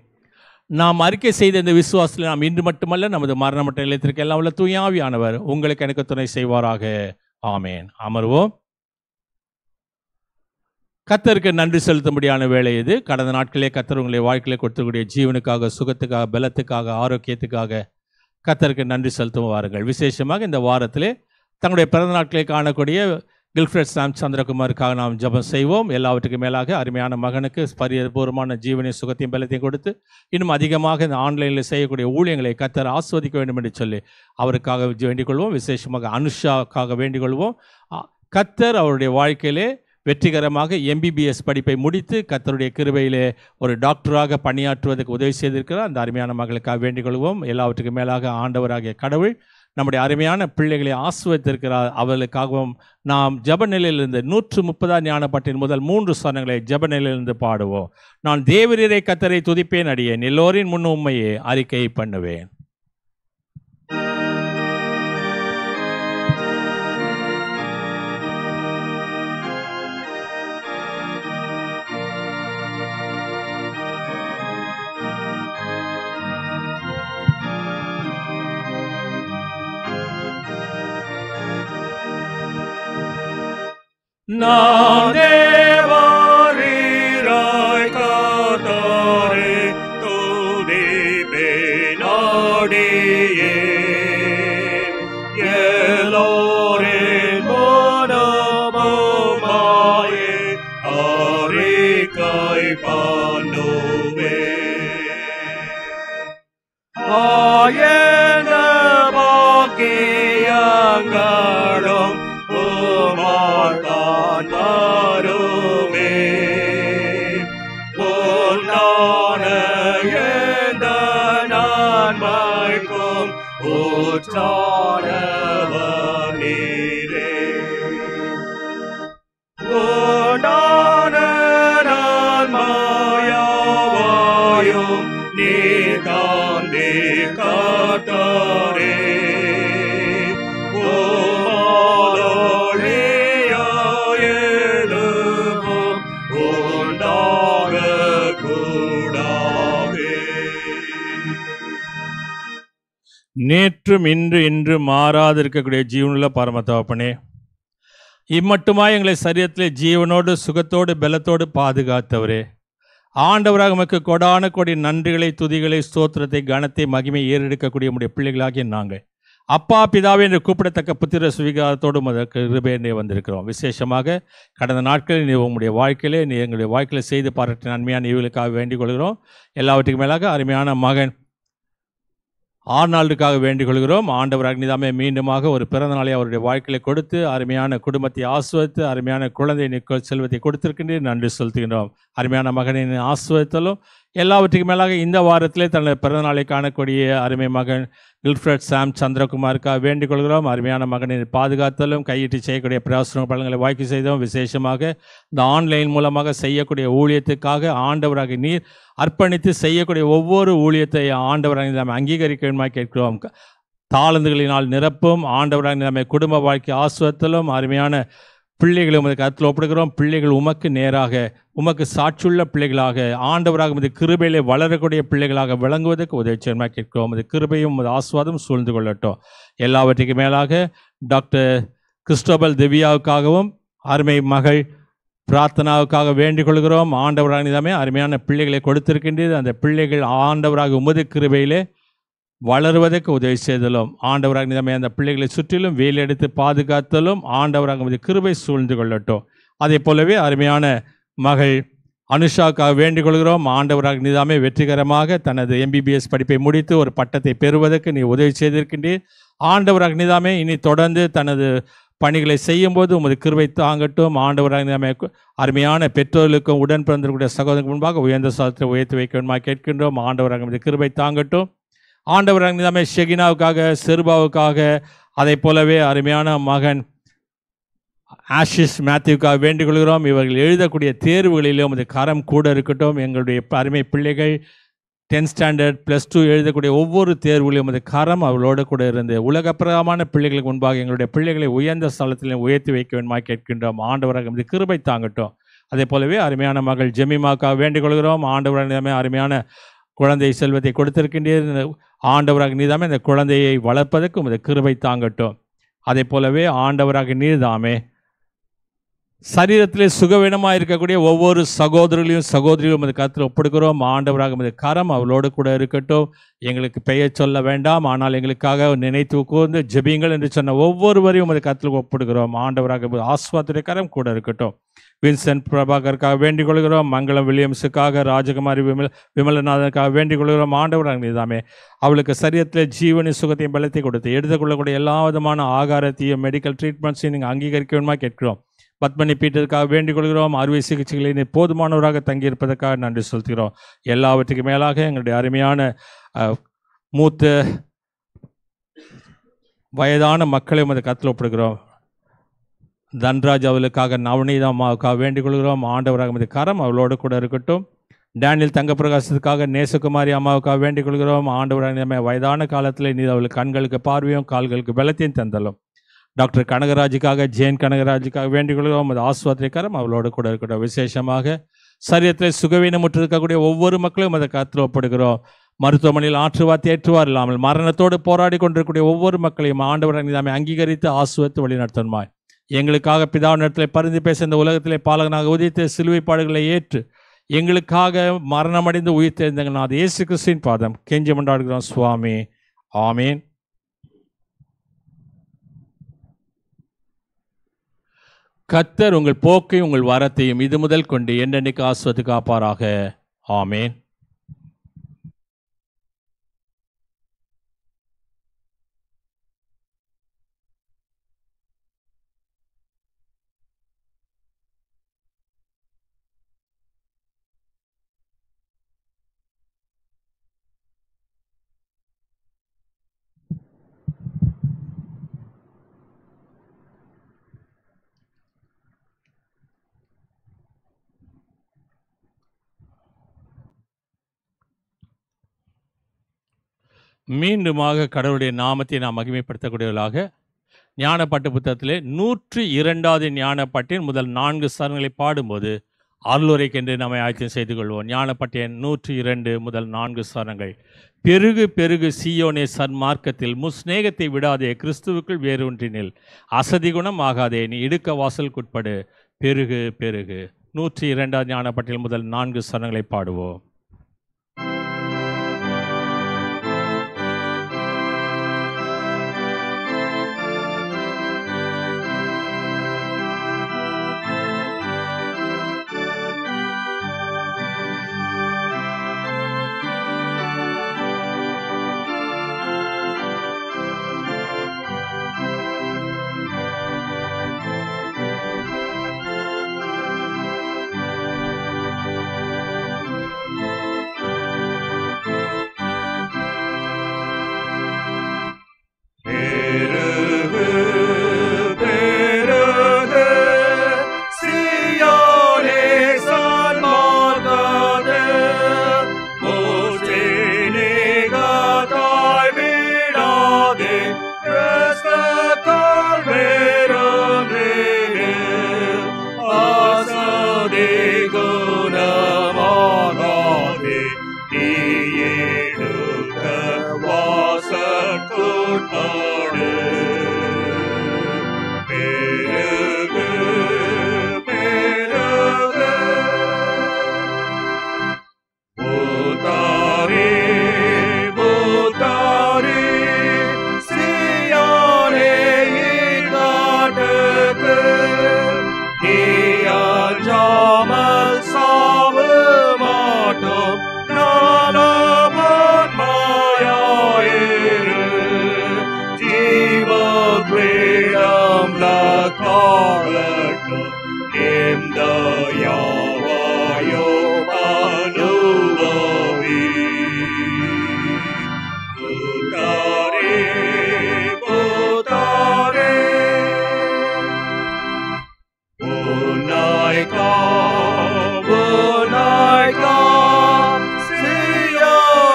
நாம் அறிக்கை செய்த இந்த விசுவாசத்தில் நாம் இன்று மட்டுமல்ல நமது மரணமற்ற நிலையத்திற்கு எல்லாம் உள்ள தூயாவியானவர் உங்களுக்கு எனக்கு துணை செய்வாராக. ஆமேன். அமர்வோம். கர்த்தருக்கு நன்றி செலுத்தும்படியான வேலை இது. கடந்த நாட்களே கர்த்தர் உங்களை வாழ்க்கையிலே கொடுத்தக்கூடிய ஜீவனுக்காக, சுகத்துக்காக, பலத்துக்காக, ஆரோக்கியத்துக்காக கர்த்தருக்கு நன்றி செலுத்தும் வாருங்கள். விசேஷமாக இந்த வாரத்திலே தங்களுடைய பிறந்த நாட்களை காணக்கூடிய கில்ஃப்ரெட் சாம் சந்திரகுமாருக்காக நாம் ஜெபம் செய்வோம். எல்லாவற்றுக்கும் மேலாக அருமையான மகனுக்கு பரிபூர்வமான ஜீவனையும் சுகத்தையும் பலத்தையும் கொடுத்து இன்னும் அதிகமாக இந்த ஆன்லைனில் செய்யக்கூடிய ஊழியங்களை கர்த்தர் ஆஸ்வதிக்க வேண்டும் என்று சொல்லி அவருக்காக வேண்டிக் கொள்வோம். விசேஷமாக அனுஷாக்காக வேண்டிக் கொள்வோம். கர்த்தர் அவருடைய வாழ்க்கையிலே வெற்றிகரமாக MBBS படிப்பை முடித்து கர்த்தருடைய கிருபையிலே ஒரு டாக்டராக பணியாற்றுவதற்கு உதவி செய்திருக்கிறார். அந்த அருமையான மகளுக்காக வேண்டிக் கொள்வோம். எல்லாவற்றுக்கும் மேலாக ஆண்டவராகிய கடவுள் நம்முடைய அருமையான பிள்ளைகளை ஆசீர்வதித்திருக்கிறார். அவர்களுக்காகவும் நாம் ஜெப நிலையிலிருந்து 130 ஞானப்பட்டின் முதல் 3 சரணங்களை ஜெப நிலையிலிருந்து பாடுவோம். நான் தேவரீரை கர்த்தரை துதிப்பேன், அடியேன் எல்லோரின் முன் உம்மையே அறிக்கை பண்ணுவேன். நான் தேவரீரை கர்த்தரை துதிப்பேன், அடியேன் எல்லோரின் முன் உம்மையே அறிக்கை பண்ணுவேன். ஆயன பாக்கியங்களும் உம்மால் வருமே, பொன்னான எந்த நன்மைக்கும் ஊற்றானவர் நீரே. பொன்னான நன்மையாவையும் நீர் தந்தே கர்த்தரே, நேற்றும் இன்று மாறாதிருக்கக்கூடிய ஜீவனுள்ள பரமதகப்பனே, இம்மட்டுமாய் எங்களை சரீரத்திலே ஜீவனோடு சுகத்தோடு பலத்தோடு பாதுகாத்தவரே, ஆண்டவராக உமக்கு கொடான கொடி நன்றிகளை, துதிகளை, ஸ்தோத்திரத்தை, கனத்தை, மகிமை ஏறெடுக்கக்கூடிய உடைய பிள்ளைகளாகிய நாங்கள் அப்பா பிதாவே என்று கூப்பிடத்தக்க புத்திர சுவிகாரத்தோடு அதற்கு கிருபையிலே வந்திருக்கிறோம். விசேஷமாக கடந்த நாட்களில் நீ உங்களுடைய வாழ்க்கையிலே நீ எங்களுடைய வாழ்க்கையில் செய்து பாராட்டின நன்மையான ஈவுகளுக்காக வேண்டிக் கொள்கிறோம். எல்லாவற்றுக்கும் மேலாக அருமையான மகன் ஆர்னால்டுக்காக வேண்டிக் கொள்கிறோம். ஆண்டவர் அக்னிதாமே மீண்டுமாக ஒரு பிறந்த நாளை அவருடைய வாழ்க்கையை கொடுத்து அருமையான குடும்பத்தை ஆஸ்வதித்து அருமையான குழந்தை செல்வத்தை கொடுத்திருக்கின்றேன், நன்றி செலுத்துகின்றோம். அருமையான மகனின் ஆஸ்வதித்தலும் எல்லாவற்றுக்கும் மேலாக இந்த வாரத்திலே தன்னுடைய பிறந்த நாளை காணக்கூடிய அருமை மகன் கில்ஃப்ரெட் சாம் சந்திரகுமாருக்காக வேண்டிக் கொள்கிறோம். அருமையான மகனின் பாதுகாத்தலும் கையிட்டு செய்யக்கூடிய பிரயாசன பலன்களை வாய்க்கு செய்தோம். விசேஷமாக இந்த ஆன்லைன் மூலமாக செய்யக்கூடிய ஊழியத்துக்காக ஆண்டவராக நீர் அர்ப்பணித்து செய்யக்கூடிய ஒவ்வொரு ஊழியத்தை ஆண்டவராக நாம் அங்கீகரிக்க வேண்டுமா கேட்கிறோம். தாளந்துகளினால் நிரப்பும் ஆண்டவராக நம்ம குடும்ப வாழ்க்கை ஆஸ்வத்தலும் அருமையான பிள்ளைகளை உமது கருத்தில் ஒப்படுகிறோம். பிள்ளைகள் உமக்கு நேராக உமக்கு சாட்சியுள்ள பிள்ளைகளாக ஆண்டவராக உமது கிருபையிலே வளரக்கூடிய பிள்ளைகளாக விளங்குவதற்கு உதவி செய்யணுமா கேட்கிறோம். உமது கிருபையும் உமது ஆஸ்வாதம் சூழ்ந்து கொள்ளட்டும். எல்லாவற்றுக்கும் மேலாக டாக்டர் கிறிஸ்டோபல் திவ்யாவுக்காகவும் அருமை மகள் பிரார்த்தனாவுக்காக வேண்டிக் கொள்கிறோம். ஆண்டவராக நீதாமே அருமையான பிள்ளைகளை கொடுத்திருக்கின்றது. அந்த பிள்ளைகள் ஆண்டவராக உமது கிருபையிலே வளருவதற்கு உதவி செய்தலும் ஆண்டவராக நீதாமே அந்த பிள்ளைகளை சுற்றிலும் வேலி எடுத்து பாதுகாத்தலும் ஆண்டவராக உமது கிருபை சூழ்ந்து கொள்ளட்டும். அதே போலவே அருமையான மகள் அனுஷாவுக்காக வேண்டிக் கொள்கிறோம். ஆண்டவராக நீதாமே வெற்றிகரமாக தனது MBBS படிப்பை முடித்து ஒரு பட்டத்தை பெறுவதற்கு நீ உதவி செய்திருக்கின்றீர். ஆண்டவராக நீதாமே இனி தொடர்ந்து தனது பணிகளை செய்யும்போது உமது கிருபை தாங்கட்டும். ஆண்டவராக நீதாமே அருமையான பெற்றோர்களுக்கும் உடன் பிறந்திருக்கூடிய சகோதரருக்கு முன்பாக உயர்ந்த சாதத்தை உயர்த்தி வைக்க வேண்டுமா கேட்கின்றோம். ஆண்டவராக உமது கிருபை தாங்கட்டும். ஆண்டவராக நீதாமே ஷெகினாவுக்காக செருபாவுக்காக அதை போலவே அருமையான மகன் ஆஷிஷ் மேத்யூக்காக வேண்டிக் கொள்கிறோம். இவர்கள் எழுதக்கூடிய தேர்வுகளிலும் உமது கரம் கூட இருக்கட்டும். எங்களுடைய அருமை பிள்ளைகள் 10th ஸ்டாண்டர்ட் +2 எழுதக்கூடிய ஒவ்வொரு தேர்வுலையும் உமது கரம் அவளோடு கூட இருந்து உலகப்பிரகமான பிள்ளைகளுக்கு முன்பாக எங்களுடைய பிள்ளைகளை உயர்ந்த ஸ்தலத்திலே உயர்த்தி வைக்க வேண்டுமா கேட்கின்றோம். ஆண்டவராக உமது கிருபை தாங்கட்டும். அதே போலவே அருமையான மகள் ஜெமிமாக்காக வேண்டிக் கொள்கிறோம். ஆண்டவராக அருமையான குழந்தை செல்வத்தை கொடுத்திருக்கின்றீர். ஆண்டவராக நீதாமே இந்த குழந்தையை வளர்ப்பதற்கு உமது கிருபை தாங்கட்டும். அதே போலவே ஆண்டவராக நீதாமே சரீரத்திலே சுகவீனமாக இருக்கக்கூடிய ஒவ்வொரு சகோதரர்களையும் சகோதரியும் உமது கரத்தில் ஒப்படுகிறோம். ஆண்டவராக உமது கரம் அவளோடு கூட இருக்கட்டும். எங்களுக்கு பெயர் சொல்ல வேண்டாம், ஆனால் எங்களுக்காக நினைத்து கூர்ந்து ஜெபியுங்கள் என்று சொன்ன ஒவ்வொருவரையும் உமது கரத்தில் ஒப்படுகிறோம். ஆண்டவராக ஆஸ்வாத்துடைய கரம் கூட இருக்கட்டும். வின்சென்ட் பிரபாகருக்காக வேண்டிக் கொள்கிறோம். மங்களம் வில்லியம்ஸுக்காக, ராஜகுமாரி விமலநாதனுக்காக வேண்டிக் கொள்கிறோம். ஆண்டவராக நீதாமே அவளுக்கு சரீரத்தில் ஜீவனி சுகத்தையும் பலத்தை கொடுத்து எடுத்துக்கொள்ளக்கூடிய எல்லா விதமான ஆகாரத்தையும் மெடிக்கல் ட்ரீட்மெண்ட்ஸையும் நீங்கள் அங்கீகரிக்க வேண்டுமா கேட்கிறோம். பத்மனி பீட்டருக்காக வேண்டிக் கொள்கிறோம். அறுவை சிகிச்சைகளை போதுமானவராக தங்கியிருப்பதற்காக நன்றி செலுத்துகிறோம். எல்லாவற்றுக்கும் மேலாக எங்களுடைய அருமையான மூத்த வயதான மக்களை உமது கரத்தில் ஒப்புடுகிறோம். தன்ராஜ் அவளுக்காக, நவநீதா அம்மாவுக்காக வேண்டிக் கொள்கிறோம். ஆண்டவராக உமது கரம் அவளோடு கூட இருக்கட்டும். டேனியல் தங்கப்பிரகாசத்துக்காக, நேசகுமாரி அம்மாவுக்காக வேண்டிக் கொள்கிறோம். ஆண்டவராக நம்ம வயதான காலத்தில் நீ அவளுக்கு கண்களுக்கு பார்வையும் கால்களுக்கு பலத்தையும் தந்தலும். டாக்டர் கனகராஜுக்காக, ஜெயன் கனகராஜுக்காக வேண்டிக் கொள்கிறோம். அது ஆஸ்வாத்திரிக்காரம் அவளோடு கூட இருக்கட்டும். விசேஷமாக சரீரத்தில் சுகவீனமுற்று இருக்கக்கூடிய ஒவ்வொரு மக்களும் அதை கருத்தில் ஒப்படுகிறோம். மருத்துவமனையில் ஆற்றுவார் தேற்றுவார் இல்லாமல் மரணத்தோடு போராடி கொண்டிருக்கக்கூடிய ஒவ்வொரு மக்களையும் ஆண்டவராக நீதாமே அங்கீகரித்து ஆசுவத்து வழிநடத்தணுமாய் எங்களுக்காக பிதாவினிடத்தில் பரிந்து பேச இந்த உலகத்திலே பாலகனாக உதித்து சிலுவை பாடுகளை ஏற்று எங்களுக்காக மரணமடைந்து உயிர் தெரிந்தங்கள் அது இயேசு கிறிஸ்துவின் பாதம் கெஞ்சி கொண்டாடுகிறோம் சுவாமி. ஆமீன். கர்த்தர் உங்கள் போக்கையும் உங்கள் வரத்தையும் இது முதல் கொண்டு என்றென்னைக்கு ஆஸ்வத்து காப்பாராக. ஆமேன். மீண்டுமாக கடவுளுடைய நாமத்தை நாம் மகிமைப்படுத்தக்கூடியவர்களாக ஞானப்பாட்டு புத்தகத்திலே 102வது ஞானப்பாட்டின் முதல் 4 சரணங்களை பாடும்போது அருளுரைக்கென்று நம்மை ஆயத்தம் செய்து கொள்வோம். ஞானப்பாட்டின் 102 முதல் 4 சரணங்கள். பெருகு பெருகு சீயோனே சன்மார்க்கத்தில் முஸ்நேகத்தை விடாதே, கிறிஸ்துவுக்குள் வேறொன்றினில் அசதி குணம் ஆகாதே, நீ இடுக்க வாசலுக்குட்படு, பெருகு பெருகு. 102வது ஞானப்பாட்டில் முதல் 4 சரணங்களை பாடுவோம். Siya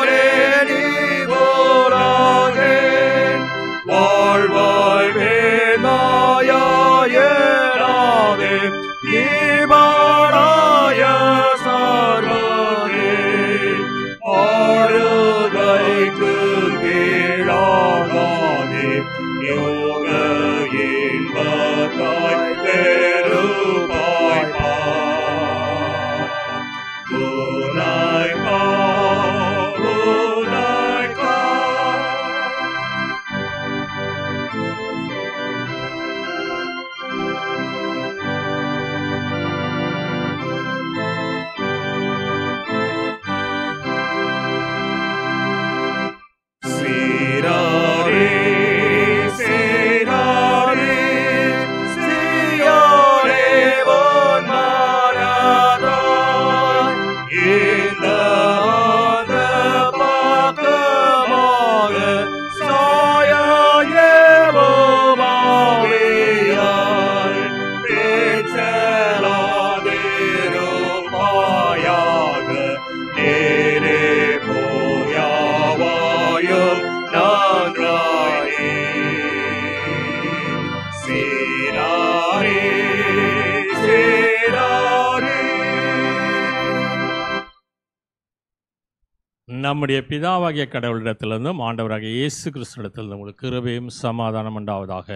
நம்முடைய பிதாவாகிய கடவுளிடத்திலிருந்தும் ஆண்டவராகிய இயேசு கிறிஸ்துவிடத்திலிருந்தும் உங்களுக்கு கிருபையும் சமாதானம் உண்டாவதாக.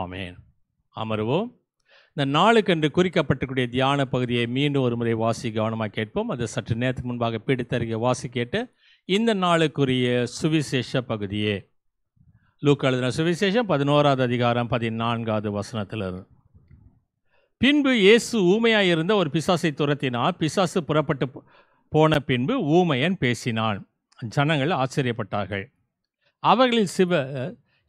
ஆமேன். அமருவோம். இந்த நாளுக்கென்று குறிக்கப்பட்டிருக்கூடிய தியான பகுதியை மீண்டும் ஒரு முறை கவனமாக கேட்போம். அது சற்று நேரத்துக்கு முன்பாக பீடித்தருகே கேட்டு இந்த நாளுக்குரிய சுவிசேஷ பகுதியே லூக்கா எழுதின சுவிசேஷம் 11வது அதிகாரம் 14வது வசனத்திலிருந்து. பின்பு இயேசு ஊமையாயிருந்த ஒரு பிசாசை துரத்தினார். பிசாசு புறப்பட்டு போன பின்பு ஊமையன் பேசினான். ஜனங்கள் ஆச்சரியப்பட்டார்கள். அவர்களில் சிலர்,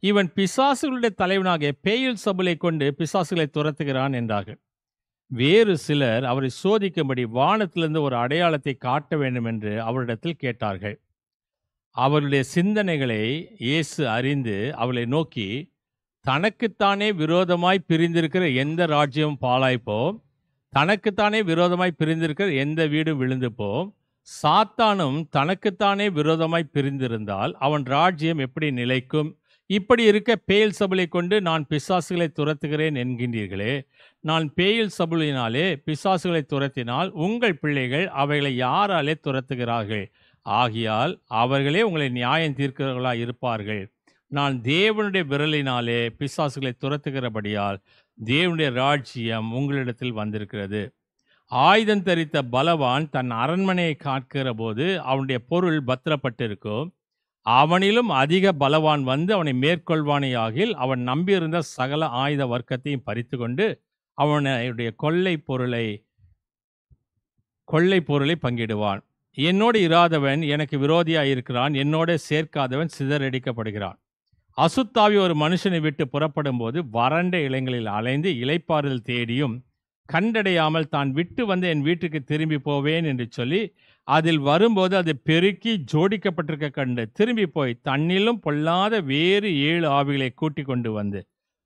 இவன் பிசாசுகளுடைய தலைவனாகிய பெயல்செபூலை கொண்டு பிசாசுகளை துரத்துகிறான் என்றார்கள். வேறு சிலர் அவரை சோதிக்கும்படி வானத்திலிருந்து ஒரு அடையாளத்தை காட்ட வேண்டும் என்று அவரிடத்தில் கேட்டார்கள். அவருடைய சிந்தனைகளை இயேசு அறிந்து அவளை நோக்கி, தனக்குத்தானே விரோதமாய் பிரிந்திருக்கிற எந்த ராஜ்யமும் பாழாய்ப்போம், தனக்குத்தானே விரோதமாய் பிரிந்திருக்கிற எந்த வீடும் விழுந்து போம். சாத்தானும் தனக்குத்தானே விரோதமாய் பிரிந்திருந்தால் அவன் ராஜ்யம் எப்படி நிலைக்கும்? இப்படி இருக்க பெயல்செபூலை கொண்டு நான் பிசாசுகளை துரத்துகிறேன் என்கின்றீர்களே. நான் பெயல்செபூலினாலே பிசாசுகளை துரத்தினால் உங்கள் பிள்ளைகள் அவைகளை யாராலே துரத்துகிறார்கள்? ஆகியால் அவர்களே உங்களை நியாயம் தீர்க்கிறவர்களாக இருப்பார்கள். நான் தேவனுடைய விரலினாலே பிசாசுகளை துரத்துகிறபடியால் தேவனுடைய ராஜ்யம் உங்களிடத்தில் வந்திருக்கிறது. ஆயுதம் தரித்த பலவான் தன் அரண்மனையை காக்கிற போது அவனுடைய பொருள் பத்திரப்பட்டிருக்கும். அவனிலும் அதிக பலவான் வந்து அவனை மேற்கொள்வானேயாகில் அவன் நம்பியிருந்த சகல ஆயுத வர்க்கத்தையும் பறித்து கொண்டு அவனுடைய கொள்ளை பொருளை பங்கிடுவான். என்னோடு இராதவன் எனக்கு விரோதியாயிருக்கிறான், என்னோட சேர்க்காதவன் சிதறடிக்கப்படுகிறான். அசுத்தாவி ஒரு மனுஷனை விட்டு புறப்படும் போது வறண்ட இலைகளில் அலைந்து இளைப்பாறுதல் தேடியும் கண்டடையாமல் தான் விட்டு வந்து என் வீட்டுக்கு திரும்பி போவேன் என்று சொல்லி அதில் வரும்போது அது பெருக்கி ஜோடிக்கப்பட்டிருக்க கண்டு திரும்பி போய் தன்னிலும் பொல்லாத வேறு 7 ஆவிகளை கூட்டி கொண்டு வந்து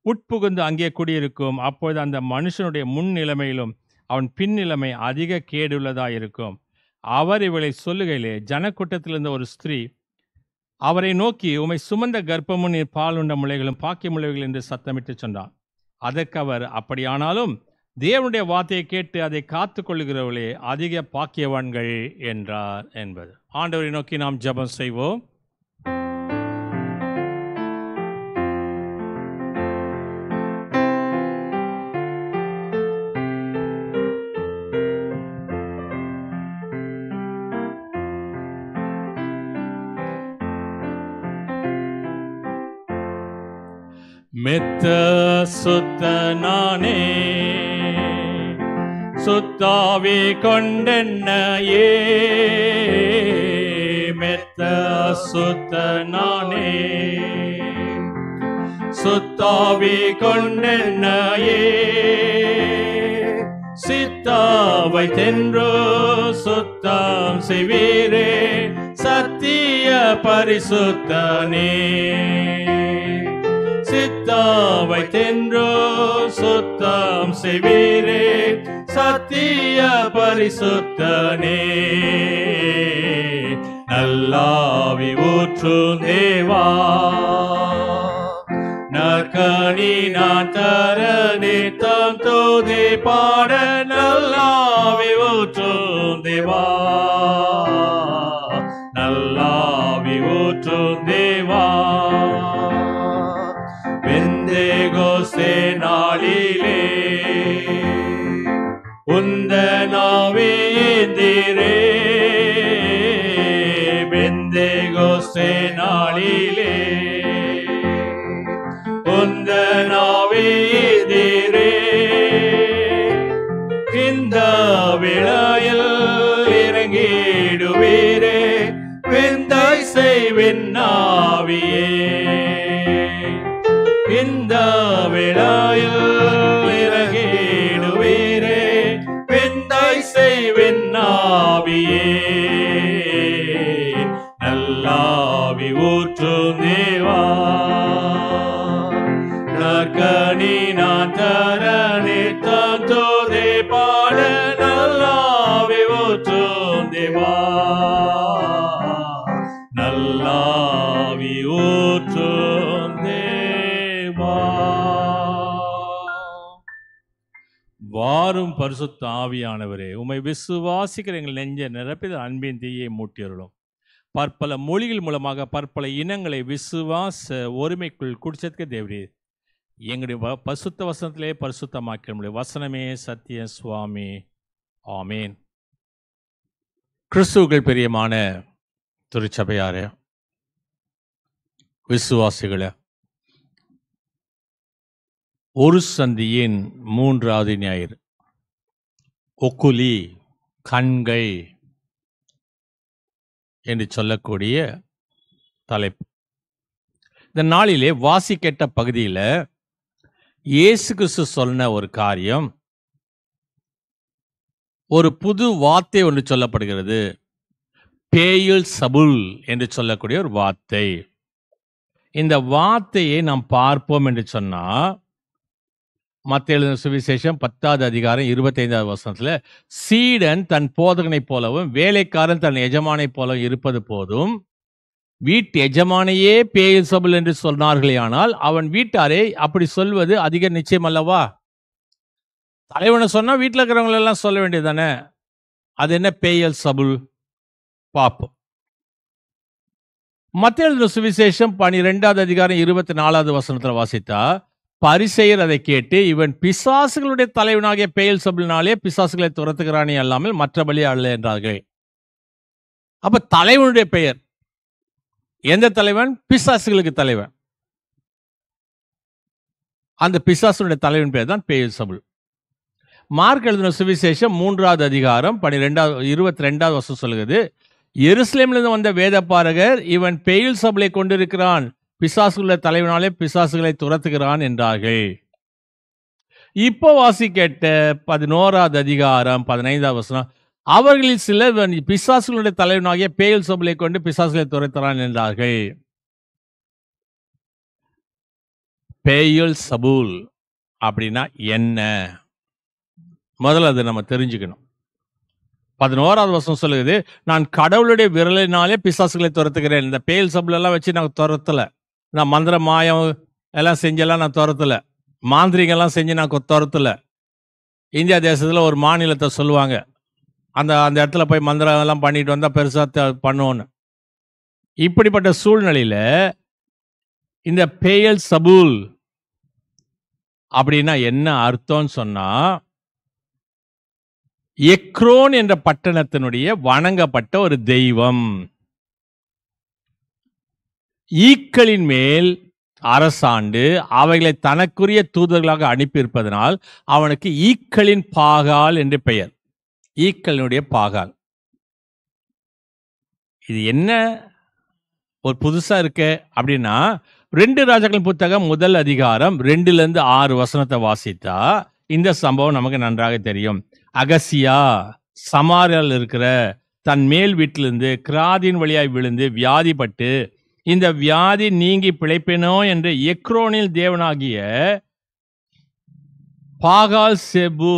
உட்புகுந்து அங்கே குடியிருக்கும். அப்போது அந்த மனுஷனுடைய முன் நிலைமையிலும் அவன் பின் நிலைமை அதிக கேடுள்ளதாயிருக்கும். அவர் இவளை சொல்லுகையிலே ஜனக்கூட்டத்திலிருந்த ஒரு ஸ்திரீ அவரை நோக்கி, உமை சுமந்த கர்ப்பமும் நீர் பால் உண்ட முளைகளும் பாக்கிய முளைகள் என்று சத்தமிட்டு சொன்னார். அதற்கு அவர், அப்படியானாலும் தேவனுடைய வார்த்தையை கேட்டு அதை காத்து கொள்ளுகிறவர்களே அதிக பாக்கியவான்கள் என்றார் என்பது. ஆண்டவரை நோக்கி நாம் ஜெபம் செய்வோம். மெத்த சுத்த நானே சுத்தாவி கொண்டென்னையே, மெத்த சுத்த நானே சுத்தாவி கொண்டென்னையே, சித்தாவை தென்றோ சுத்தம் செய்வீரே சத்திய பரிசுத்தனே. சித்தாவை தென்றோ சுத்தம் செய்வீரே சத்திய பரிசுத்தனே. நல்லாவி ஊற்றும் தேவா, நற்கனி நான் தர நித்தம் தூதி பாட நல்லாவி ஊற்றும் தேவா, நல்லாவி ஊற்றும் தேவா. பெந்தேகோஸ்தே நாளிலே உந்தனாவே ஏந்திரே, பெந்தேகோஸ்தே நாளிலே உந்தனாவே ஏந்திரே. இந்த விழாயில் இறங்கிடுவீரே வெந்தை செய்வின் ஆவியே. இந்த விழாயில் இறங்கிடுவீரே வெந்தை செய்வின் ஆவியே. நல்லாவி ஊற்றும் தேவா, நற்கனி நான் தர நித்தம் தூதி பாட நல்லாவி ஊற்றும் தேவா, நல்லாவி ஊற்றும் தேவா. வாரும் பரிசுத்த ஆவியானவரே, உம்மை விசுவாசிக்கிற எங்கள் நெஞ்ச நிரப்பித அன்பின் தீயை மூட்டியருளும். பற்பல மொழிகள் மூலமாக பற்பல இனங்களை விசுவாச ஒருமைக்குள் குடிச்சதுக்கு தேவரே எங்களுடைய பரிசுத்த வசனத்திலே பரிசுத்தமாக்க முடியும். வசனமே சத்திய சுவாமி. ஆமேன். கிறிஸ்துவுக்குள் பிரியமான திருச்சபையாரே, விசுவாசிகளே, ஒரு சந்தியின் 3வது ஞாயிறு, ஒக்குலி கண்கள் என்று சொல்லக்கூடிய தலைப்பு. இந்த நாளிலே வாசிக்கேட்ட பகுதியில் இயேசு கிறிஸ்து சொன்ன ஒரு காரியம், ஒரு புது வார்த்தை ஒன்று சொல்லப்படுகிறது. பேயுல் சபுல் என்று சொல்லக்கூடிய ஒரு வார்த்தை. இந்த வார்த்தையை நாம் பார்ப்போம் என்று சொன்னா, மத்தேயு எழுதின சுவிசேஷம் 10வது அதிகாரம் 25வது வசனத்துல, சீடன் தன் போதகனைப் போலவும் வேலைக்காரன் தன் எஜமானை போலவும் இருப்பது போதும், வீட்டு எஜமானையே பேயுல் சபுல் என்று சொன்னார்களே, ஆனால் அவன் வீட்டாரை அப்படி சொல்வது அதிக நிச்சயம் அல்லவா? தலைவனை சொன்னா வீட்டில் இருக்கிறவங்க எல்லாம் சொல்ல வேண்டியதானே. அது என்ன பேயுல் சபுல்? பார்ப்போம். மத்தேயு எழுதின சுவிசேஷம் 12வது அதிகாரம் 24வது வசனத்தில் வாசித்தா, பரிசேயர் அதை கேட்டு, இவன் பிசாசுகளுடைய தலைவனாகிய பேயுல் சபுலினாலே பிசாசுகளை துரத்துகிறானே அல்லாமல் மற்றபடி அல்ல என்றார்கள். அப்ப தலைவனுடைய பெயர் எந்த தலைவன்? பிசாசுகளுக்கு தலைவன். அந்த பிசாசுடைய தலைவன் பெயர் தான் பேயுல் சபுல். மார்க் எழுதின சுவிசேஷம் 3வது அதிகாரம் 22வது வசனம் சொல்லுகிறது, எருசலேமிலிருந்து வந்த வேதபாரகர் இவன் பேயுல் சபுலை கொண்டிருக்கிறான், பிசாசுகளுடைய தலைவனாலே பிசாசுகளை துரத்துகிறான் என்றார்கள். இப்போ வாசிக்கேட்ட 11வது அதிகாரம் 15வது வசனம், அவர்களில் சிலர் பிசாசுகளுடைய தலைவனாகிய பேயுல் சபுலை கொண்டு பிசாசுகளை துரத்துகிறான் என்றார்கள். பேயுல் சபுல் அப்படின்னா என்ன? முதல்ல அதை நம்ம தெரிஞ்சுக்கணும். 11வது வசனம் சொல்லுகிறது, நான் கடவுளுடைய விரலினாலே பிசாசுகளை துரத்துகிறேன். இந்த பேயுல் சபுல் எல்லாம் வச்சு நான் துரத்தல, நான் மந்திர மாயம் எல்லாம் செஞ்செல்லாம் நான் துரத்தல, மாந்திரிகெல்லாம் செஞ்சு நான் துரத்தல. இந்தியா தேசத்தில் ஒரு மாநிலத்தை சொல்லுவாங்க, அந்த இடத்துல போய் மந்திரம் எல்லாம் பண்ணிட்டு வந்தா பெருசா பண்ணுவோன்னு. இப்படிப்பட்ட சூழ்நிலையில இந்த பேயுல் சபுல் அப்படின்னா என்ன அர்த்தம்னு சொன்னா, எக்ரோன் என்ற பட்டணத்தினுடைய வணங்கப்பட்ட ஒரு தெய்வம். ஈக்களின் மேல் அரசாண்டு அவைகளை தனக்குரிய தூதர்களாக அனுப்பியிருப்பதனால் அவனுக்கு ஈக்களின் பாகால் என்று பெயர். ஈக்களினுடைய பாகால். இது என்ன ஒரு புதுசா இருக்கு அப்படின்னா, 2 ராஜாக்களின் புத்தகம் 1 அதிகாரம் 2லிருந்து 6 வசனத்தை வாசித்தா இந்த சம்பவம் நமக்கு நன்றாக தெரியும். அகசியா சமாரியாவில் இருக்கிற தன் மேல் வீட்டிலிருந்து கிராதின் வழியாய் விழுந்து வியாதிப்பட்டு, இந்த வியாதி நீங்கி பிழைப்பேனோ என்று எக்ரோனில் தேவனாகிய பாகால் செபு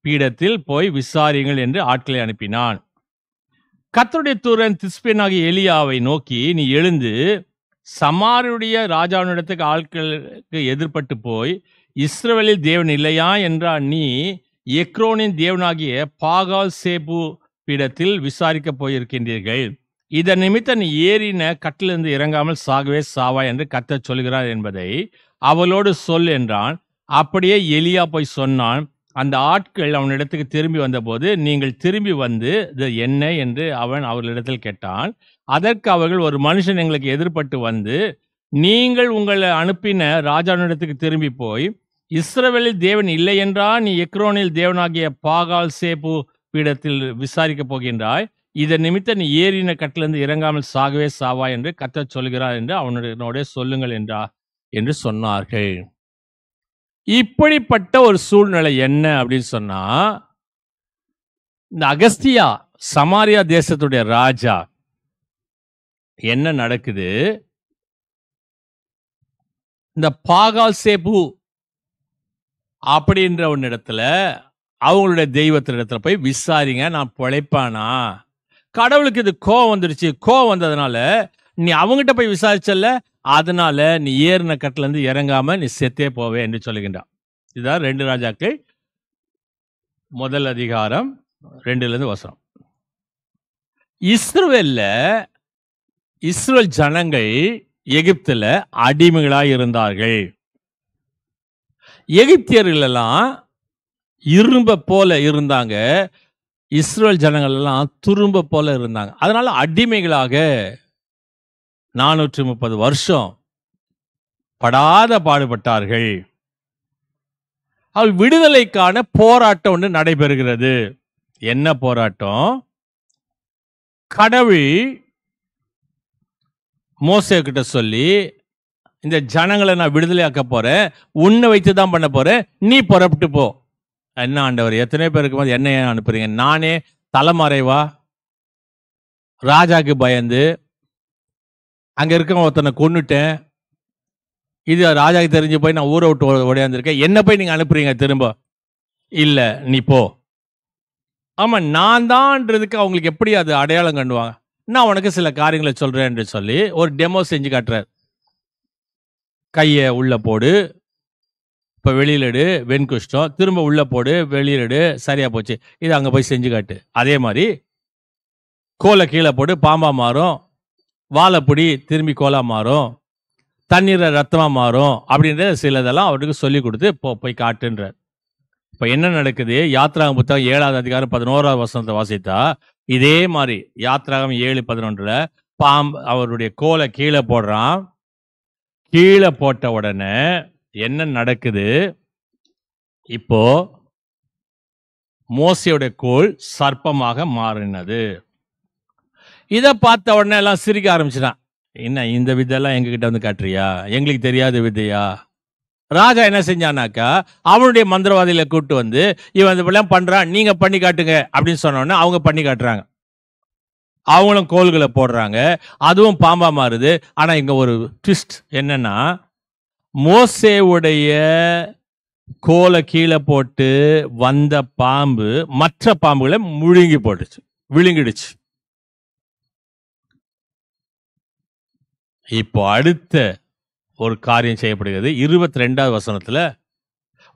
பீடத்தில் போய் விசாரியுங்கள் என்று ஆட்களை அனுப்பினான். கர்த்தருடைய தூதன் திஸ்பேனாகிய எலியாவை நோக்கி, நீ எழுந்து சமாரியுடைய ராஜாவினிடத்துக்கு ஆட்களுக்கு எதிர்பட்டு போய், இஸ்ரவேலில் தேவன் இல்லையா என்றால் நீ எக்ரோனின் தேவனாகிய பாகால் சேபு பீடத்தில் விசாரிக்க போயிருக்கின்றீர்கள். இதன் நிமித்தம் நீ ஏறின கட்டிலிருந்து இறங்காமல் சாகவே சாவா என்று கர்த்தர் சொல்கிறார் என்பதை அவளோடு சொல் என்றான். அப்படியே எலியா போய் சொன்னான். அந்த ஆட்கள் அவனிடத்துக்கு திரும்பி வந்தபோது, நீங்கள் திரும்பி வந்து இது என்ன என்று அவன் அவர்களிடத்தில் கேட்டான். அதற்கு அவர்கள், ஒரு மனுஷன் எங்களுக்கு எதிர்பட்டு வந்து, நீங்கள் உங்களை அனுப்பின ராஜாவினிடத்துக்கு திரும்பி போய், இஸ்ரவேலில் தேவன் இல்லை என்றால் நீ எக்ரோனில் தேவனாகிய பாகால் சேபு பீடத்தில் விசாரிக்க போகின்றாய். இதன் நிமித்தம் நீ ஏறின கட்டிலிருந்து இறங்காமல் சாகவே சாவா என்று கர்த்தர் சொல்கிறார் என்று அவனோட சொல்லுங்கள் என்று சொன்னார்கள். இப்படிப்பட்ட ஒரு சூழ்நிலை என்ன அப்படின்னு சொன்னா, இந்த அகஸ்தியா சமாரியா தேசத்துடைய ராஜா, என்ன நடக்குது? இந்த பாகால் சேபு அப்படின்ற ஒரு இடத்துல அவங்களுடைய தெய்வத்தினிடத்துல போய் விசாரிங்க, நான் பிழைப்பானா? கடவுளுக்கு இது கோவம் வந்துடுச்சு. கோவம் வந்ததுனால நீ அவங்ககிட்ட போய் விசாரிச்சல்ல, அதனால நீ ஏறின கட்டில இருந்து இறங்காம நீ செத்தே போவே என்று சொல்லுகின்றான். இதுதான் 2 ராஜாக்கள் 1 அதிகாரம் 2லிருந்து வசனம். இஸ்ரவேல் ஜனங்கள் எகிப்துல அடிமைகளாய் இருந்தார்கள். எகிப்தியர்கள் எல்லாம் இரும்ப போல இருந்தாங்க, இஸ்ரவேல் ஜனங்கள் எல்லாம் துரும்ப போல இருந்தாங்க. அதனால அடிமைகளாக 430 வருஷம் படாத பாடுபட்டார்கள். அவள் விடுதலைக்கான போராட்டம் ஒன்று நடைபெறுகிறது. என்ன போராட்டம்? கடவுள் மோசே கிட்ட சொல்லி, இந்த ஜனங்களை நான் விடுதலையாக்க போறேன், உன்னை வைத்து தான் பண்ண போறேன், நீ புறப்பட்டு போ. என்ன ஆண்டவர், எத்தனை பேருக்கு போது என்ன ஏன் அனுப்புறீங்க? நானே தலைமறைவா ராஜாக்கு பயந்து அங்க இருக்க ஒருத்தனை கொன்னுட்டேன், இது ராஜாக்கு தெரிஞ்சு போய் நான் ஊரை விட்டு ஓடியாந்துருக்கேன், என்ன போய் நீங்க அனுப்புறீங்க திரும்ப? இல்ல, நீ போ. ஆமா, நான் தான்ன்றதுக்கு அவங்களுக்கு எப்படி அது அடையாளம் கண்டுவாங்க? நான் உனக்கு சில காரியங்களை சொல்றேன் என்று சொல்லி ஒரு டெமோ செஞ்சு காட்டுறார். கையை உள்ள போடு, இப்ப வெளியில எடு, வெண்குஷ்டம், திரும்ப உள்ள போடு, வெளியில எடு, சரியா போச்சு, இது அங்க போய் செஞ்சு காட்டு. அதே மாதிரி கோலை கீழே போடு, பாம்பா மாறும், வாழைப்பிடி திரும்பி கோலா மாறும், தண்ணீரை ரத்தமா மாறும், அப்படின்ற சிலதெல்லாம் அவருக்கு சொல்லி கொடுத்து போய் காட்டுன்றார். இப்ப என்ன நடக்குது? யாத்ராகம் புத்தகம் 7ஆம் அதிகாரம் 11ஆவது வசனத்தை வாசித்தா இதே மாதிரி யாத்ராகம் 7:11 அவருடைய கோலை கீழே போடுறான். கீழே போட்ட உடனே என்ன நடக்குது? இப்போ மோசேயோட கோல் சர்ப்பமாக மாறினது. இதை பார்த்த உடனே எல்லாம் சிரிக்க ஆரம்பிச்சுட்டான். என்ன இந்த வித்தையெல்லாம் எங்ககிட்ட வந்து காட்டுறியா? எங்களுக்கு தெரியாத வித்தையா? ராஜா என்ன செஞ்சானாக்கா, அவனுடைய மந்திரவாதிகளை கூப்பிட்டு வந்து, இவன் இதெல்லாம் பண்றான், நீங்க பண்ணி காட்டுங்க அப்படின்னு சொன்னோன்னே அவங்க பண்ணி காட்டுறாங்க. அவங்களும் கோல்களை போடுறாங்க, அதுவும் பாம்பா மாறுது. ஆனா இங்க ஒரு ட்விஸ்ட் என்னன்னா, மோசேவுடைய கோலை கீழே போட்டு வந்த பாம்பு மற்ற பாம்புகளை முழுங்கி போட்டுச்சு, விழுங்கிடுச்சு. இப்போ அடுத்த ஒரு காரியம் செய்யப்படுகிறது. 22ஆவது வசனத்துல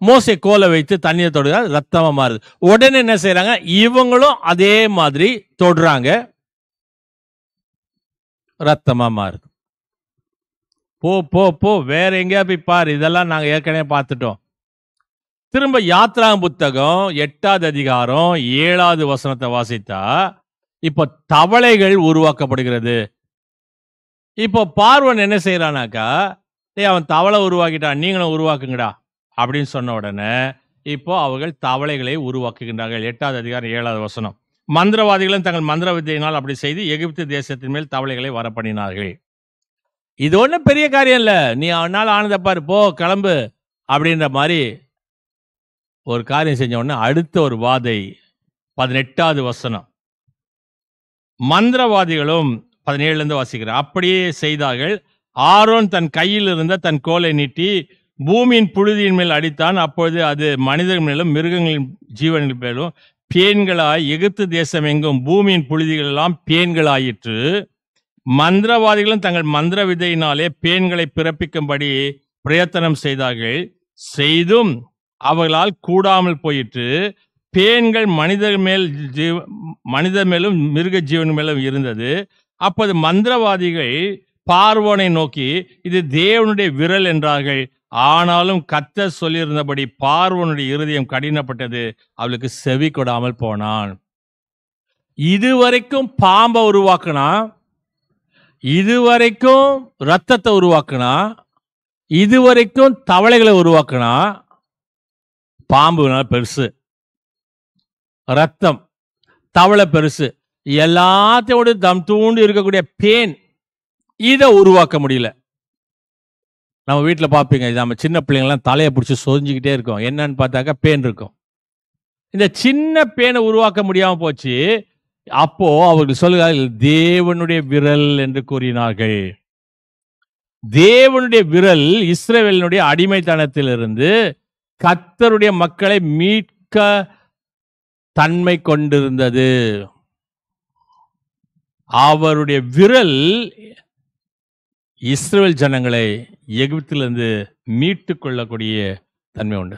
மோசே கோலை வைத்து தண்ணியை தொடுகிறார், ரத்தமா மாறுது. உடனே என்ன செய்யறாங்க? இவங்களும் அதே மாதிரி தொடுறாங்க, ரத்தமா மாறுது. போ போ போ, வேற எங்கேயா போய் பாரு, இதெல்லாம் நாங்க ஏற்கனவே பார்த்துட்டோம். திரும்ப யாத்ராகம் புத்தகம் 8ஆவது அதிகாரம் 7ஆவது வசனத்தை வாசித்தா இப்ப தவளைகள் உருவாக்கப்படுகிறது. இப்போ பார்வன் என்ன செய்யறானாக்கா, அவன் தவளை உருவாக்கிட்டான், நீங்களும் உருவாக்குங்கடா அப்படின்னு சொன்ன உடனே இப்போ அவர்கள் தவளைகளை உருவாக்குகின்றார்கள். 8ஆவது அதிகாரம் 7ஆவது வசனம். மந்திரவாதிகளும் தங்கள் மந்திர வித்தையினால் அப்படி செய்து எகிப்து தேசத்தின் மேல் தவளைகளை வரப்பண்ணினார்கள். இது ஒன்றும் பெரிய காரியம் இல்லை, நீ அவனால் ஆனந்த பாரு, போ கிளம்பு அப்படின்ற மாதிரி ஒரு காரியம் செஞ்ச உடனே அடுத்த ஒரு வாதை 18ஆவது வசனம். மந்திரவாதிகளும் 17 வாசிக்கிறார். அப்படியே செய்தார்கள். ஆரோன் தன் கையில் இருந்த தன் கோலை நீட்டி பூமியின் புழுதியின் மேல் அடித்தான். அப்பொழுது அது மனிதர்கள் மேலும் மிருகங்களின் ஜீவன்கள் மேலும் பேன்களாய் எகிப்து தேசம் எங்கும் பூமியின் புழுதிகள் எல்லாம் பேன்களாயிற்று. மந்திரவாதிகளும் தங்கள் மந்திர விதையினாலே பேன்களை பிறப்பிக்கும்படி பிரயத்தனம் செய்தார்கள். செய்தும் அவர்களால் கூடாமல் போயிற்று. பேன்கள் மனிதர் மேலும் மிருக ஜீவன் மேலும் இருந்தது. அப்போது மந்திரவாதிகள் பார்வோனை நோக்கி, இது தேவனுடைய விரல் என்றார்கள். ஆனாலும் கர்த்தர் சொல்லியிருந்தபடி பார்வோனுடைய இருதயம் கடினப்பட்டது, அவளுக்கு செவி கொடாமல் போனான். இதுவரைக்கும் பாம்பை உருவாக்குனா, இதுவரைக்கும் ரத்தத்தை உருவாக்குனா, இதுவரைக்கும் தவளைகளை உருவாக்குனா, பாம்பு பெருசு, ரத்தம், தவளை பெருசு, எல்லாத்தையோடு தம் தூண்டு இருக்கக்கூடிய பேன் இதை உருவாக்க முடியல. நம்ம வீட்டில் பார்ப்பீங்க, நம்ம சின்ன பிள்ளைங்கள்லாம் தலையை பிடிச்சி சொரிஞ்சுக்கிட்டே இருக்கோம். என்னன்னு பார்த்தாக்கா பேன் இருக்கும். இந்த சின்ன பேனை உருவாக்க முடியாம போச்சு. அப்போ அவர்கள் சொல்லுகிறார்கள், தேவனுடைய விரல் என்று கூறினார்கள். தேவனுடைய விரல் இஸ்ரவேலினுடைய அடிமைத்தனத்திலிருந்து கர்த்தருடைய மக்களை மீட்க தன்மை கொண்டிருந்தது. அவருடைய விரல் இஸ்ரவேல் ஜனங்களை எகிப்திலிருந்து மீட்டு கொள்ளக்கூடிய தன்மை உண்டு.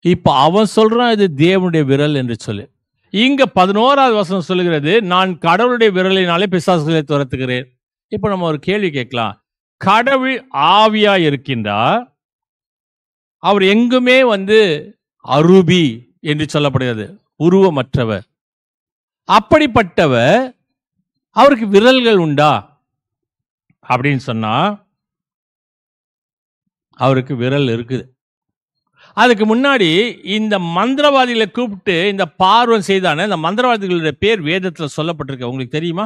இப்ப அவன் சொல்றான் இது தேவனுடைய விரல் என்று சொல்லி. இங்க 11வது வசனம் சொல்லுகிறது, நான் கடவுளுடைய விரலினாலே பிசாசுகளை துரத்துகிறேன். இப்ப நம்ம ஒரு கேள்வி கேட்கலாம். கடவுள் ஆவியா இருக்கின்றார், அவர் எங்குமே அரூபி என்று சொல்லப்படுகிறது, உருவமற்றவர். அப்படிப்பட்டவர் அவருக்கு விரல்கள் உண்டா அப்படின்னு சொன்னா அவருக்கு விரல் இருக்குது. அதுக்கு முன்னாடி இந்த மந்திரவாதிகளை கூப்பிட்டு இந்த பார்வன் செய்தான இந்த மந்திரவாதிகளுடைய பேர் வேதத்தில் சொல்லப்பட்டிருக்கு. உங்களுக்கு தெரியுமா?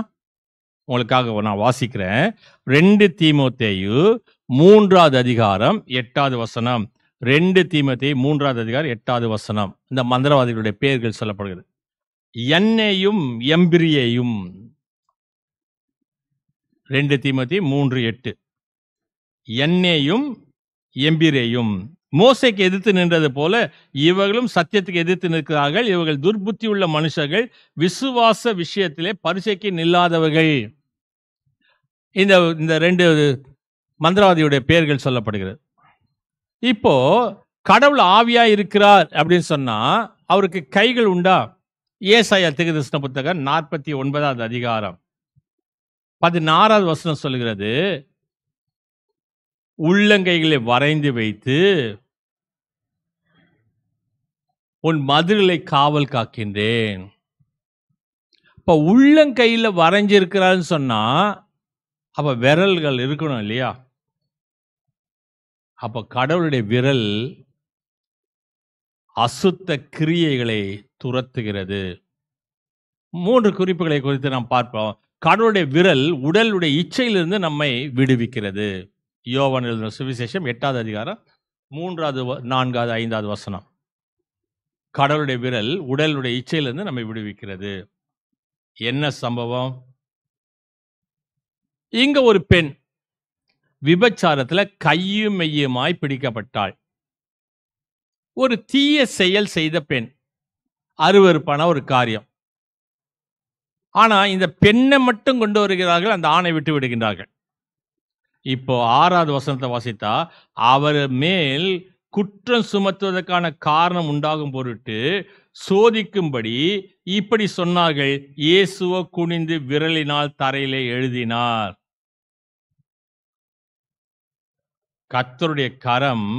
உங்களுக்காக நான் வாசிக்கிறேன். 2 தீமோத்தேயு 3வது அதிகாரம் 8வது வசனம். 2 தீமோத்தேயு 3வது அதிகாரம் 8வது வசனம். இந்த மந்திரவாதிகளுடைய பெயர்கள் சொல்லப்படுகிறது. எண்ணெயும் எம்பிரியையும். 2 தீமோத்தேயு 3:8. எண்ணெயும் எம்பிரேயும் மோசைக்கு எதிர்த்து நின்றது போல இவர்களும் சத்தியத்துக்கு எதிர்த்து நிற்கிறார்கள். இவர்கள் துர்புத்தி உள்ள மனுஷர்கள், விசுவாச விஷயத்திலே பரிசைக்கு நில்லாதவர்கள். இந்த 2 மந்திரவாதியுடைய பெயர்கள் சொல்லப்படுகிறது. இப்போ கடவுள் ஆவியா இருக்கிறார் அப்படின்னு சொன்னா அவருக்கு கைகள் உண்டா? ஏசாயா தீர்க்கதரிசன புத்தகம் 49வது அதிகாரம் 16வது வசனம் சொல்லுகிறது, உள்ளங்கைகளை வரைந்து வைத்து உன் மதில்களை காவல் காக்கின்றேன். இப்ப உள்ளங்கையில வரைஞ்சிருக்கிறான்னு சொன்னா அப்ப விரல்கள் இருக்கணும் இல்லையா? அப்ப கடவுளுடைய விரல் அசுத்த கிரியைகளை துரத்துகிறது. 3 குறிப்புகளை குறித்து நாம் பார்ப்போம். கடவுளுடைய விரல் உடலுடைய இச்சையிலிருந்து நம்மை விடுவிக்கிறது. யோவான் எழுதின சுவிசேஷம் 8வது அதிகாரம் 3வது 4வது 5வது வசனம். கடவுளுடைய விரல் உடலுடைய இச்சையிலிருந்து நம்மை விடுவிக்கிறது. என்ன சம்பவம்? இங்க ஒரு பெண் விபச்சாரத்துல கையும் மெய்யுமாய் பிடிக்கப்பட்டாள். ஒரு தீய செயல் செய்த பெண், அருவருப்பான ஒரு காரியம். ஆனா இந்த பெண்ணை மட்டும் கொண்டு வருகிறார்கள், அந்த ஆணை விட்டு விடுகின்றார்கள். இப்போ 6வது வசனத்தை வாசித்தா, அவர் மேல் குற்றம் சுமத்துவதற்கான காரணம் உண்டாகும் பொருட்டு சோதிக்கும்படி இப்படி சொன்னார்கள். இயேசுவோ குனிந்து விரலினால் தரையிலே எழுதினார். கர்த்தருடைய கரம்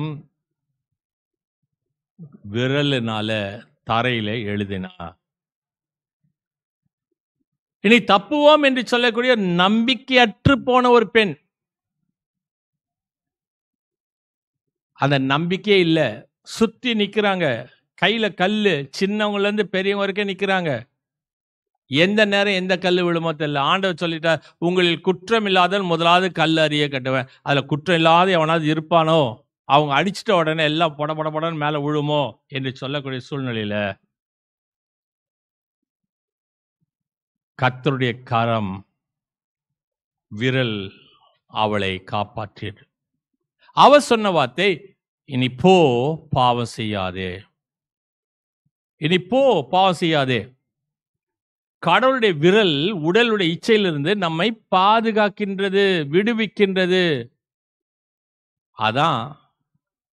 விரலினால தரையிலே எழுதினார். இனி தப்புவோம் என்று சொல்லக்கூடிய நம்பிக்கையற்று போன ஒரு பெண், அந்த நம்பிக்கையே இல்ல, சுத்தி நிக்கிறாங்க, கையில கல்லு, சின்னவங்கல இருந்து பெரியவங்க வரைக்கும் நிக்கிறாங்க. எந்த நேரம் எந்த கல்லு விழுமோ தெரியல. ஆண்டவர் சொல்லிட்டா, உங்களில் குற்றம் இல்லாதவன் முதலாவது கல் அறிய கட்டுவேன். அதுல குற்றம் இல்லாத எவனாவது இருப்பானோ, அவங்க அடிச்சிட்ட உடனே எல்லாம் பொட பொட பொடன்னு மேல விழுமோ என்று சொல்லக்கூடிய சூழ்நிலையில கர்த்தருடைய கரம் விரல் அவளை காப்பாற்றியது. அவர் சொன்ன வார்த்தை, இனி போ பாவம் செய்யாதே, இனி போ பாவம் செய்யாதே. கடவுளுடைய விரல் உடலுடைய இச்சையிலிருந்து நம்மை பாதுகாக்கின்றது, விடுவிக்கின்றது. அதான்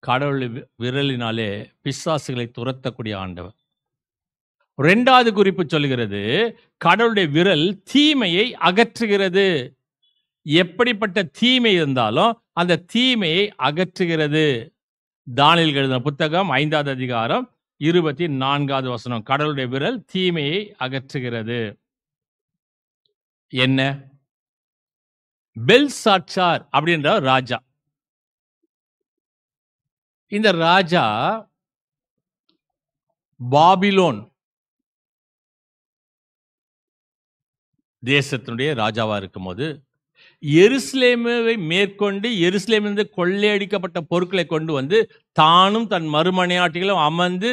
கடவுள் விரலினாலே பிசாசுகளை துரத்தக்கூடிய ஆண்டவர். 2வது குறிப்பு சொல்கிறது, கடவுளுடைய விரல் தீமையை அகற்றுகிறது. எப்படிப்பட்ட தீமை இருந்தாலும் அந்த தீமையை அகற்றுகிறது. தானியேல் எழுதின புத்தகம் 5வது அதிகாரம் 24வது வசனம். கடவுளுடைய விரல் தீமையை அகற்றுகிறது. என்ன? பெல்சாட்சார் அப்படின்ற ராஜா, இந்த ராஜா பாபிலோன் தேசத்தினுடைய ராஜாவா இருக்கும்போது எருசலேமை மேற்கொண்டு எருசலேமிலிருந்து கொள்ளையடிக்கப்பட்ட பொருட்களை கொண்டு வந்து தானும் தன் மறுமனையாட்டிகளும் அமர்ந்து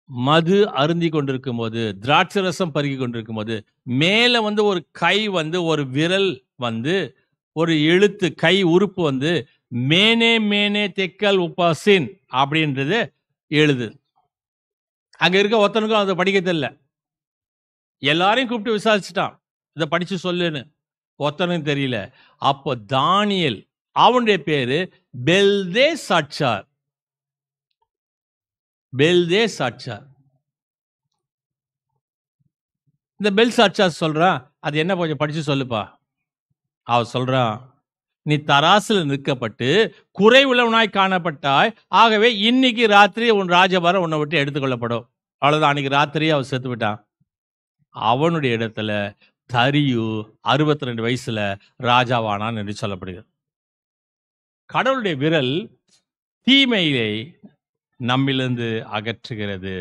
மது அருந்தி கொண்டிருக்கும் போது, திராட்சை ரசம் பருகி கொண்டிருக்கும் போது, மேல ஒரு கை ஒரு விரல் ஒரு எழுத்து கை உறுப்பு மேனே மேனே தெக்கல் உபாசின் அப்படின்றது எழுது. அங்க இருக்க ஒருத்தனுக்கும் அதை படிக்க தெரியல. எல்லாரையும் கூப்பிட்டு விசாரிச்சுட்டான், இதை படிச்சு சொல்லுன்னு. ஒருத்தனுக்கும் தெரியல. அப்போ தானியேல், அவனுடைய பேரு பெல்தேசாட்சார். பெல்தேசாட்சார் இந்த பெல்சாட்சார் சொல்றான், அது என்ன கொஞ்சம் படிச்சு சொல்லுப்பா. அவ சொல்றான், நீ தராசுல நிற்கப்பட்டு குறைவுள்ளவனாய் காணப்பட்டாய், ஆகவே இன்னைக்கு ராத்திரி உன் ராஜபாரம் உன்னை விட்டு எடுத்துக்கொள்ளப்படும். அவ்வளவுதான். அன்னைக்கு ராத்திரியே அவன் செத்து விட்டான். அவனுடைய இடத்துல தரியு 62 வயசுல ராஜாவானான் என்று சொல்லப்படுகிறது. கடவுளுடைய விரல் தீமையை நம்மிலிருந்து அகற்றுகிறது.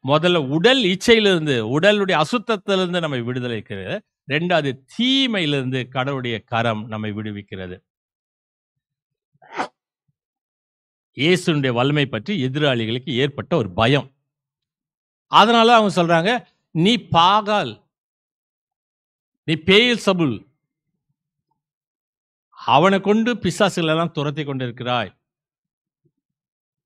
முதல்ல உடல் இச்சையிலிருந்து, உடலுடைய அசுத்தத்திலிருந்து நம்மை விடுதலைக்கிறது. ரெண்டாவது, தீமையிலிருந்து கடவுளுடைய கரம் நம்மை விடுவிக்கிறது. இயேசுனுடைய வல்லமை பற்றி எதிராளிகளுக்கு ஏற்பட்ட ஒரு பயம். அதனால அவங்க சொல்றாங்க, நீ பாகால், நீ பெயல்செபூல், அவனை கொண்டு பிசாசுகள் எல்லாம் துரத்தி கொண்டிருக்கிறாய்.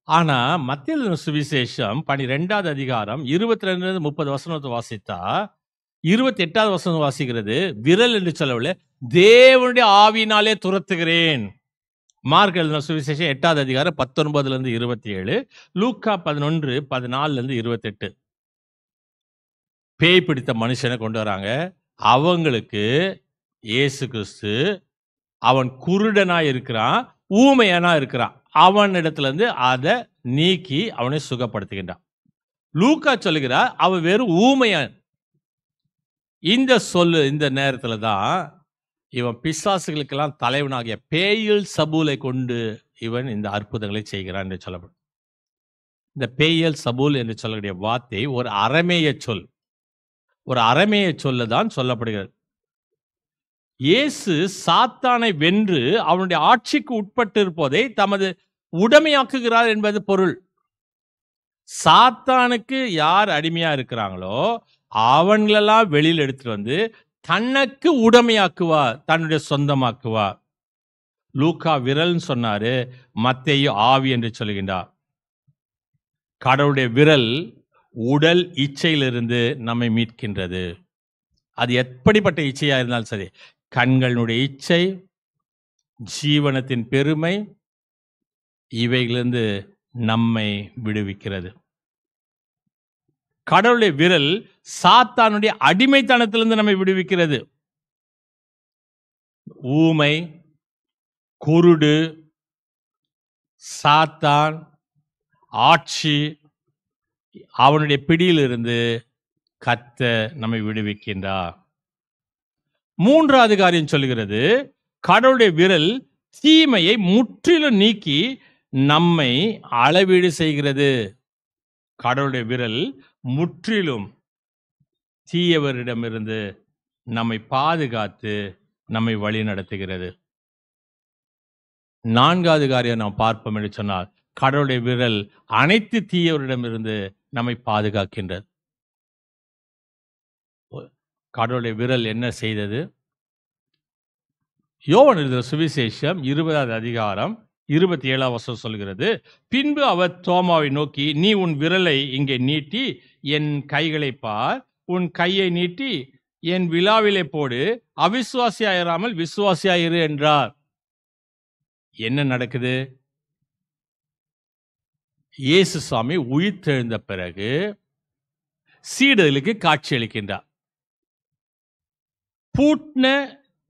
ஆனா மத்திய சுவிசேஷம் 12வது அதிகாரம் 22-30 வசனத்தை வாசித்தா 28வது வசனம் வாசிக்கிறது, விரல் என்று சொல்லவில்லை, தேவனுடைய ஆவியினாலே துரத்துகிறேன். மார்க் எழுதின சுவிசேஷம் 8வது அதிகாரம் 19-27, லூக்கா 11-14-28. பேய் பிடித்த மனுஷனை கொண்டு வராங்க. அவங்களுக்கு இயேசு கிறிஸ்து, அவன் குருடனா இருக்கிறான், ஊமையனா இருக்கிறான், அவன் இடத்துல இருந்து அதை நீக்கி அவனை சுகப்படுத்துகின்றான். லூக்கா சொல்லுகிறார், அவன் வெறும் ஊமையன். இந்த சொல்லு இந்த நேரத்துல தான் இவன் பிசாசுகளுக்கெல்லாம் தலைவனாகிய பெயல்செபூலை கொண்டு இவன் இந்த அற்புதங்களை செய்கிறான் என்று சொல்லப்படும். இந்த பெயல்செபூல் என்று சொல்லக்கூடிய வார்த்தை ஒரு அரமேய சொல். ஒரு அரமேய சொல்ல தான் சொல்லப்படுகிறது. இயேசு சாத்தானை வென்று அவனுடைய ஆட்சிக்கு உட்பட்டு இருப்பதை தமது உடைமையாக்குகிறார் என்பது பொருள். சாத்தானுக்கு யார் அடிமையா இருக்கிறாங்களோ அவங்களெல்லாம் வெளியில் எடுத்துட்டு வந்து தனக்கு உடைமையாக்குவார், தன்னுடைய சொந்தமாக்குவார். லூக்கா விரல்னு சொன்னாரு, மத்தேயு ஆவி என்று சொல்கின்றார். கடவுளுடைய விரல் உடல் இச்சையிலிருந்து நம்மை மீட்கின்றது. அது எப்படிப்பட்ட இச்சையா இருந்தாலும் சரி, கண்களுடைய இச்சை, ஜீவனத்தின் பெருமை, இவைகளிலிருந்து நம்மை விடுவிக்கிறது. கடவுளுடைய விரல் சாத்தானுடைய அடிமைத்தனத்திலிருந்து நம்மை விடுவிக்கிறது. ஊமை, குருடு, சாத்தான் ஆட்சி, அவனுடைய பிடியிலிருந்து கர்த்தர் நம்மை விடுவிக்கின்றார். மூன்றாவது காரியம் சொல்லுகிறது, கடவுளுடைய விரல் தீமையை முற்றிலும் நீக்கி நம்மை அளவீடு செய்கிறது. கடவுளுடைய விரல் முற்றிலும் தீயவரிடமிருந்து நம்மை பாதுகாத்து நம்மை வழி நடத்துகிறது. நான்காவது காரியம் நாம் பார்ப்போம் என்று சொன்னால், கடவுளுடைய விரல் அனைத்து தீயவரிடமிருந்து நம்மை பாதுகாக்கின்றது. கடவுளுடைய விரல் என்ன செய்தது? யோவான் எழுதின சுவிசேஷம் 20வது அதிகாரம் 27ஆம் வசனம் சொல்கிறது, பின்பு அவர் தோமாவை நோக்கி, நீ உன் விரலை இங்கே நீட்டி என் கைகளை பார், உன் கையை நீட்டி என் விலாவிலே போடு, அவிசுவாசியாயிராமல் விசுவாசியாயிரு என்றார். என்ன நடக்குது? இயேசு சுவாமி உயிர்த்தெழுந்த பிறகு சீடர்களுக்கு காட்சி அளிக்கின்றார். பூட்டின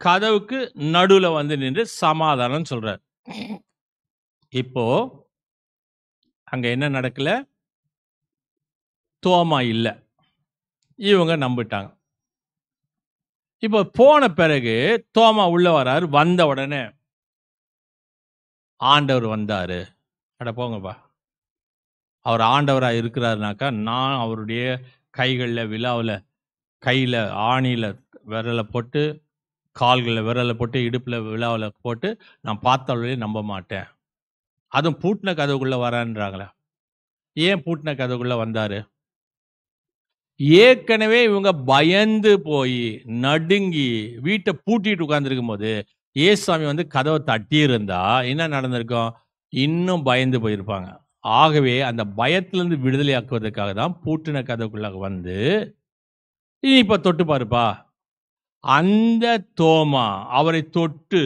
கதவுக்கு நடுவுல வந்து நின்று சமாதானம் சொல்றார். இப்போ அங்க என்ன நடக்கல? தோமா இல்ல, இவங்க நம்பிட்டாங்க. இப்போ போன பிறகு தோமா உள்ள வராரு. வந்த உடனே ஆண்டவர் வந்தாரு. அட போங்கப்பா, அவர் ஆண்டவரா இருக்கிறாருனாக்கா நான் அவருடைய கைகளில் விழாவில் கையில் ஆணியில் விரலை போட்டு, கால்களில் விரலை போட்டு, இடுப்பில் விழாவில் போட்டு நான் பார்த்தாலே நம்ப மாட்டேன். அதுவும் பூட்டின கதவுக்குள்ளே வரான்றாங்களே. ஏன் பூட்டின கதவுக்குள்ளே வந்தார்? ஏற்கனவே இவங்க பயந்து போய் நடுங்கி வீட்டை பூட்டிட்டு உட்கார்ந்துருக்கும் போது ஏசாமி வந்து கதவை தட்டியிருந்தா என்ன நடந்திருக்கும்? இன்னும் பயந்து போயிருப்பாங்க. ஆகவே அந்த பயத்திலிருந்து விடுதலையாக்குவதற்காக தான் பூட்டின கதவுக்குள்ளாக வந்து, இப்ப தொட்டு பாருப்பா, அந்த தோமா அவரை தொட்டு,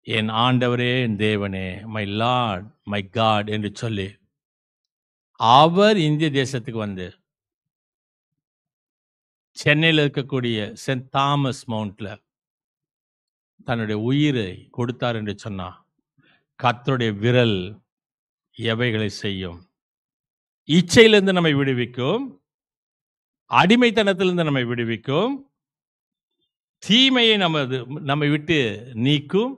என் ஆண்டவரே, என் தேவனே, மை லார்ட் மை காட் என்று சொல்லி அவர் இந்திய தேசத்துக்கு வந்து சென்னையில் இருக்கக்கூடிய சென்ட் தாமஸ் மவுண்ட்ல தன்னுடைய உயிரை கொடுத்தார் என்று சொன்னா, கர்த்தருடைய விரல் எவைகளை செய்யும்? இச்சையிலிருந்து நம்மை விடுவிக்கும், அடிமைத்தனத்திலிருந்து நம்மை விடுவிக்கும், தீமையை நம்மை விட்டு நீக்கும்,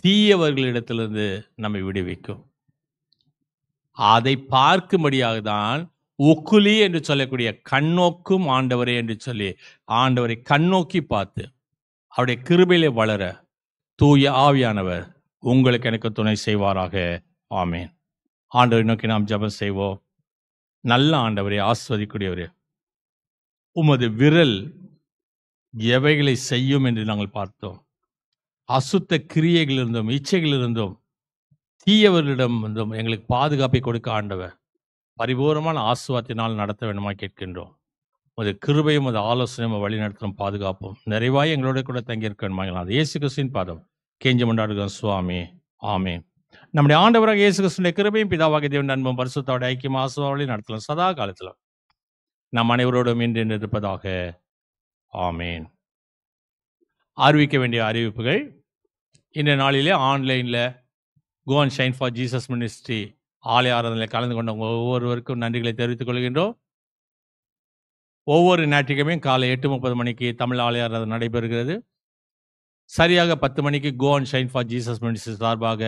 தீயவர்களிடத்திலிருந்து நம்மை விடுவிக்கும். அதை பார்க்கும்படியாக தான் ஒக்குலி என்று சொல்லக்கூடிய கண்ணோக்கும் ஆண்டவரே என்று சொல்லி ஆண்டவரை கண்ணோக்கி பார்த்து அவருடைய கிருபையிலே வளர தூய ஆவியானவர் உங்களுக்கு எனக்கு துணை செய்வாராக. ஆமேன். ஆண்டவரை நோக்கி நாம் ஜெபம் செய்வோம். நல்ல ஆண்டவரே, ஆஸ்வதிக்கூடியவரே, உமது விரல் எவைகளை செய்யும் என்று நாங்கள் பார்த்தோம். அசுத்த கிரியைகளிலிருந்தும் இச்சைகளிலிருந்தும் தீயவர்களிடம் இருந்தும் எங்களுக்கு பாதுகாப்பை கொடுக்க ஆண்டவர் பரிபூர்ணமான ஆசுவாத்தினால் நடத்த வேண்டுமா கேட்கின்றோம். உமது கிருபையும் உமது ஆலோசனையும் வழி நடத்தும் பாதுகாப்பும் நிறைவாய் எங்களோட கூட தங்கியிருக்க வேண்டுமா. அது இயேசு கிறிஸ்துவின் பாதம் கெஞ்சி கொண்டாடுகிறோம் சுவாமி. ஆமேன். நம்முடைய ஆண்டவராக இயேசு கிறிஸ்துவின் கிருபையும் பிதாவாகிய தேவன் அன்பும் பரிசுத்தோட ஐக்கியம் ஆசுவாவளையும் நடத்தலாம் சதா காலத்தில் நம் அனைவரோடும் இன்று இருப்பதாக. ஆமேன். அறிவிக்க வேண்டிய அறிவிப்புகள். இந்த நாளிலே ஆன்லைனில் go and shine for Jesus ministry ஆலய ஆராதனையில் கலந்து கொண்ட ஒவ்வொருவருக்கும் நன்றிகளை தெரிவித்துக் கொள்கின்றோம். ஒவ்வொரு ஞாயிற்றுக்கிழமையும் காலை 8:30 மணிக்கு தமிழ் ஆலய ஆராதனை நடைபெறுகிறது. சரியாக 10 மணிக்கு go and shine for Jesus ministry சார்பாக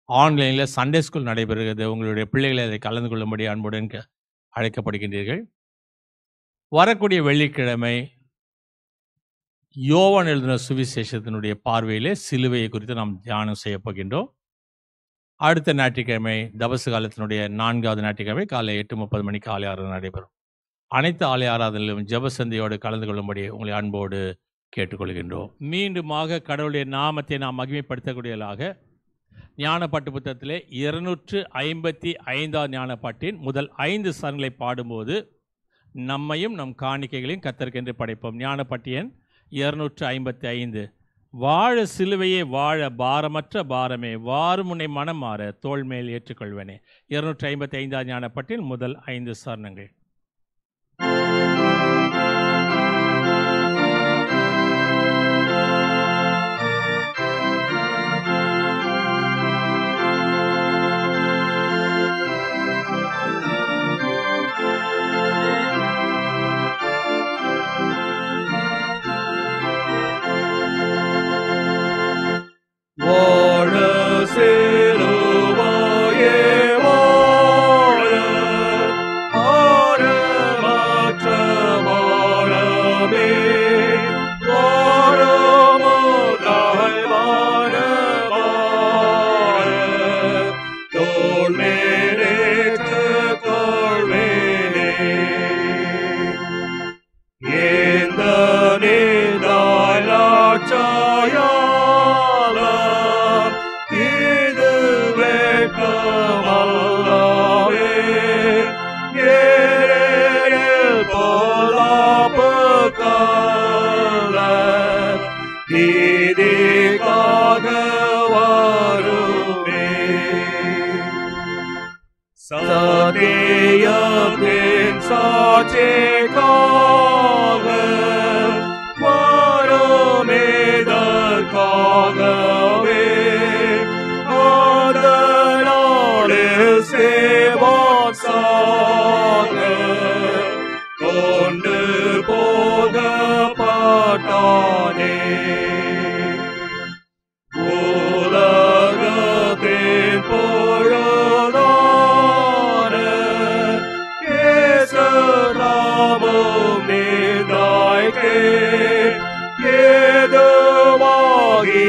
ஆன்லைனில் சண்டே ஸ்கூல் நடைபெறுகிறது. உங்களுடைய பிள்ளைகளை அதை கலந்து கொள்ளும்படி அன்புடன் அழைக்கப்படுகின்றீர்கள். வரக்கூடிய வெள்ளிக்கிழமை யோவான் எழுதின சுவிசேஷத்தினுடைய பார்வையிலே சிலுவையை குறித்து நாம் தியானம் செய்ய போகின்றோம். அடுத்த ஞாயிற்றுக்கிழமை தபசு காலத்தினுடைய 4வது ஞாயிற்றுக்கிழமை காலை 8:30 மணிக்கு ஆலய ஆராதனை நடைபெறும். அனைத்து ஆலய ஆராதனையிலும் ஜெபசந்தியோடு கலந்து கொள்ளும்படி உங்களை அன்போடு கேட்டுக்கொள்கின்றோம். மீண்டுமாக கடவுளுடைய நாமத்தை நாம் மகிமைப்படுத்தக்கூடியதாக ஞானப்பாட்டு புத்தகத்திலே 255 ஞானப்பாட்டின் முதல் 5 சரணங்களை பாடும்போது நம்மையும் நம் காணிக்கைகளையும் கர்த்தருக்கென்று படைப்போம். ஞானப்பாட்டு எண் 255. வாழ சிலுவையே வாழ பாரமற்ற பாரமே வாரும் உன்னை மனம் மாற தோள் மேல் ஏற்றுக்கொள்வனே. 255 ஞானப்பாட்டின் முதல் 5 சரணங்கள். சதேயத்தின் சாட்சிக்காக வரமேதற்காகவே அதனாலே சேவாசாக கொண்டு போகப்பட்டானே. உலகத்தின் பொழுதான இயேசுநாமம் நிதாய்க்கே ஏதுவாகி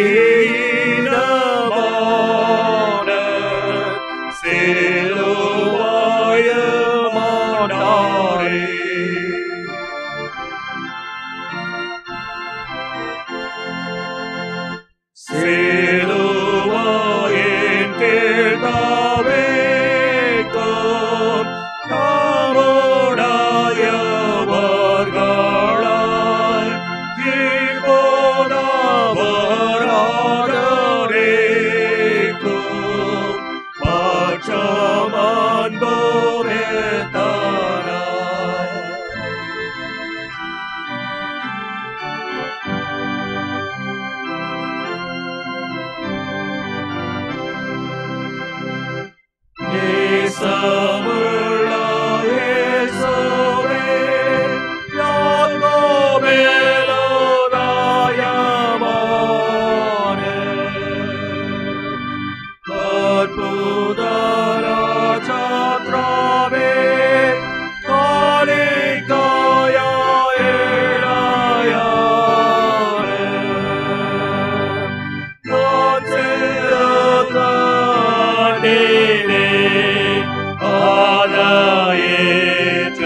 கேட்டேனே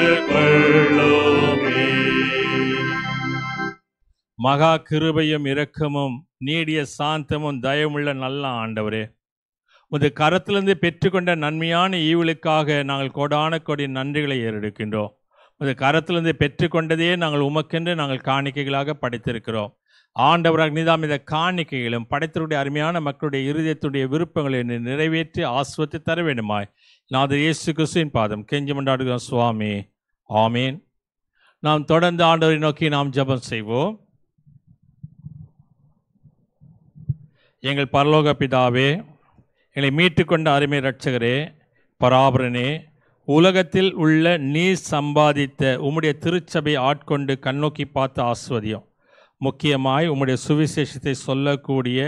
ஏற்றுக்கொள்ளுமே. மகா கிருபையும் இரக்கமும் நீடிய சாந்தமும் தயவுள்ள நல்ல ஆண்டவரே, உமது கரத்திலிருந்து பெற்றுக்கொண்ட நன்மையான ஈவுகளுக்காக நாங்கள் கோடான கோடி நன்றிகளை ஏறெடுக்கின்றோம். உமது கரத்திலிருந்து பெற்றுக்கொண்டதே நாங்கள் காணிக்கைகளாக படைத்திருக்கிறோம். ஆண்டவராக நீதாம் இந்த காணிக்கைகளும் படைத்தருடைய அருமையான மக்களுடைய இருதயத்துடைய விருப்பங்களை நிறைவேற்றி ஆஸ்வத்து தர வேண்டுமாய் நாதர் இயேசு கிறிஸ்துவின் பாதம் கெஞ்சி மன்றாடுகிறோம் சுவாமி. ஆமீன். நாம் தொடர்ந்து ஆண்டவரை நோக்கி நாம் ஜெபம் செய்வோம். எங்கள் பரலோக பிதாவே, எங்களை மீட்டுக்கொண்ட அருமை இரட்சகரே, பராபரனே, உலகத்தில் உள்ள நீர் சம்பாதித்த உம்முடைய திருச்சபை ஆட்கொண்டு கண்ணோக்கி பார்த்து ஆஸ்வதியும். முக்கியமாய் உம்முடைய சுவிசேஷத்தை சொல்லக்கூடிய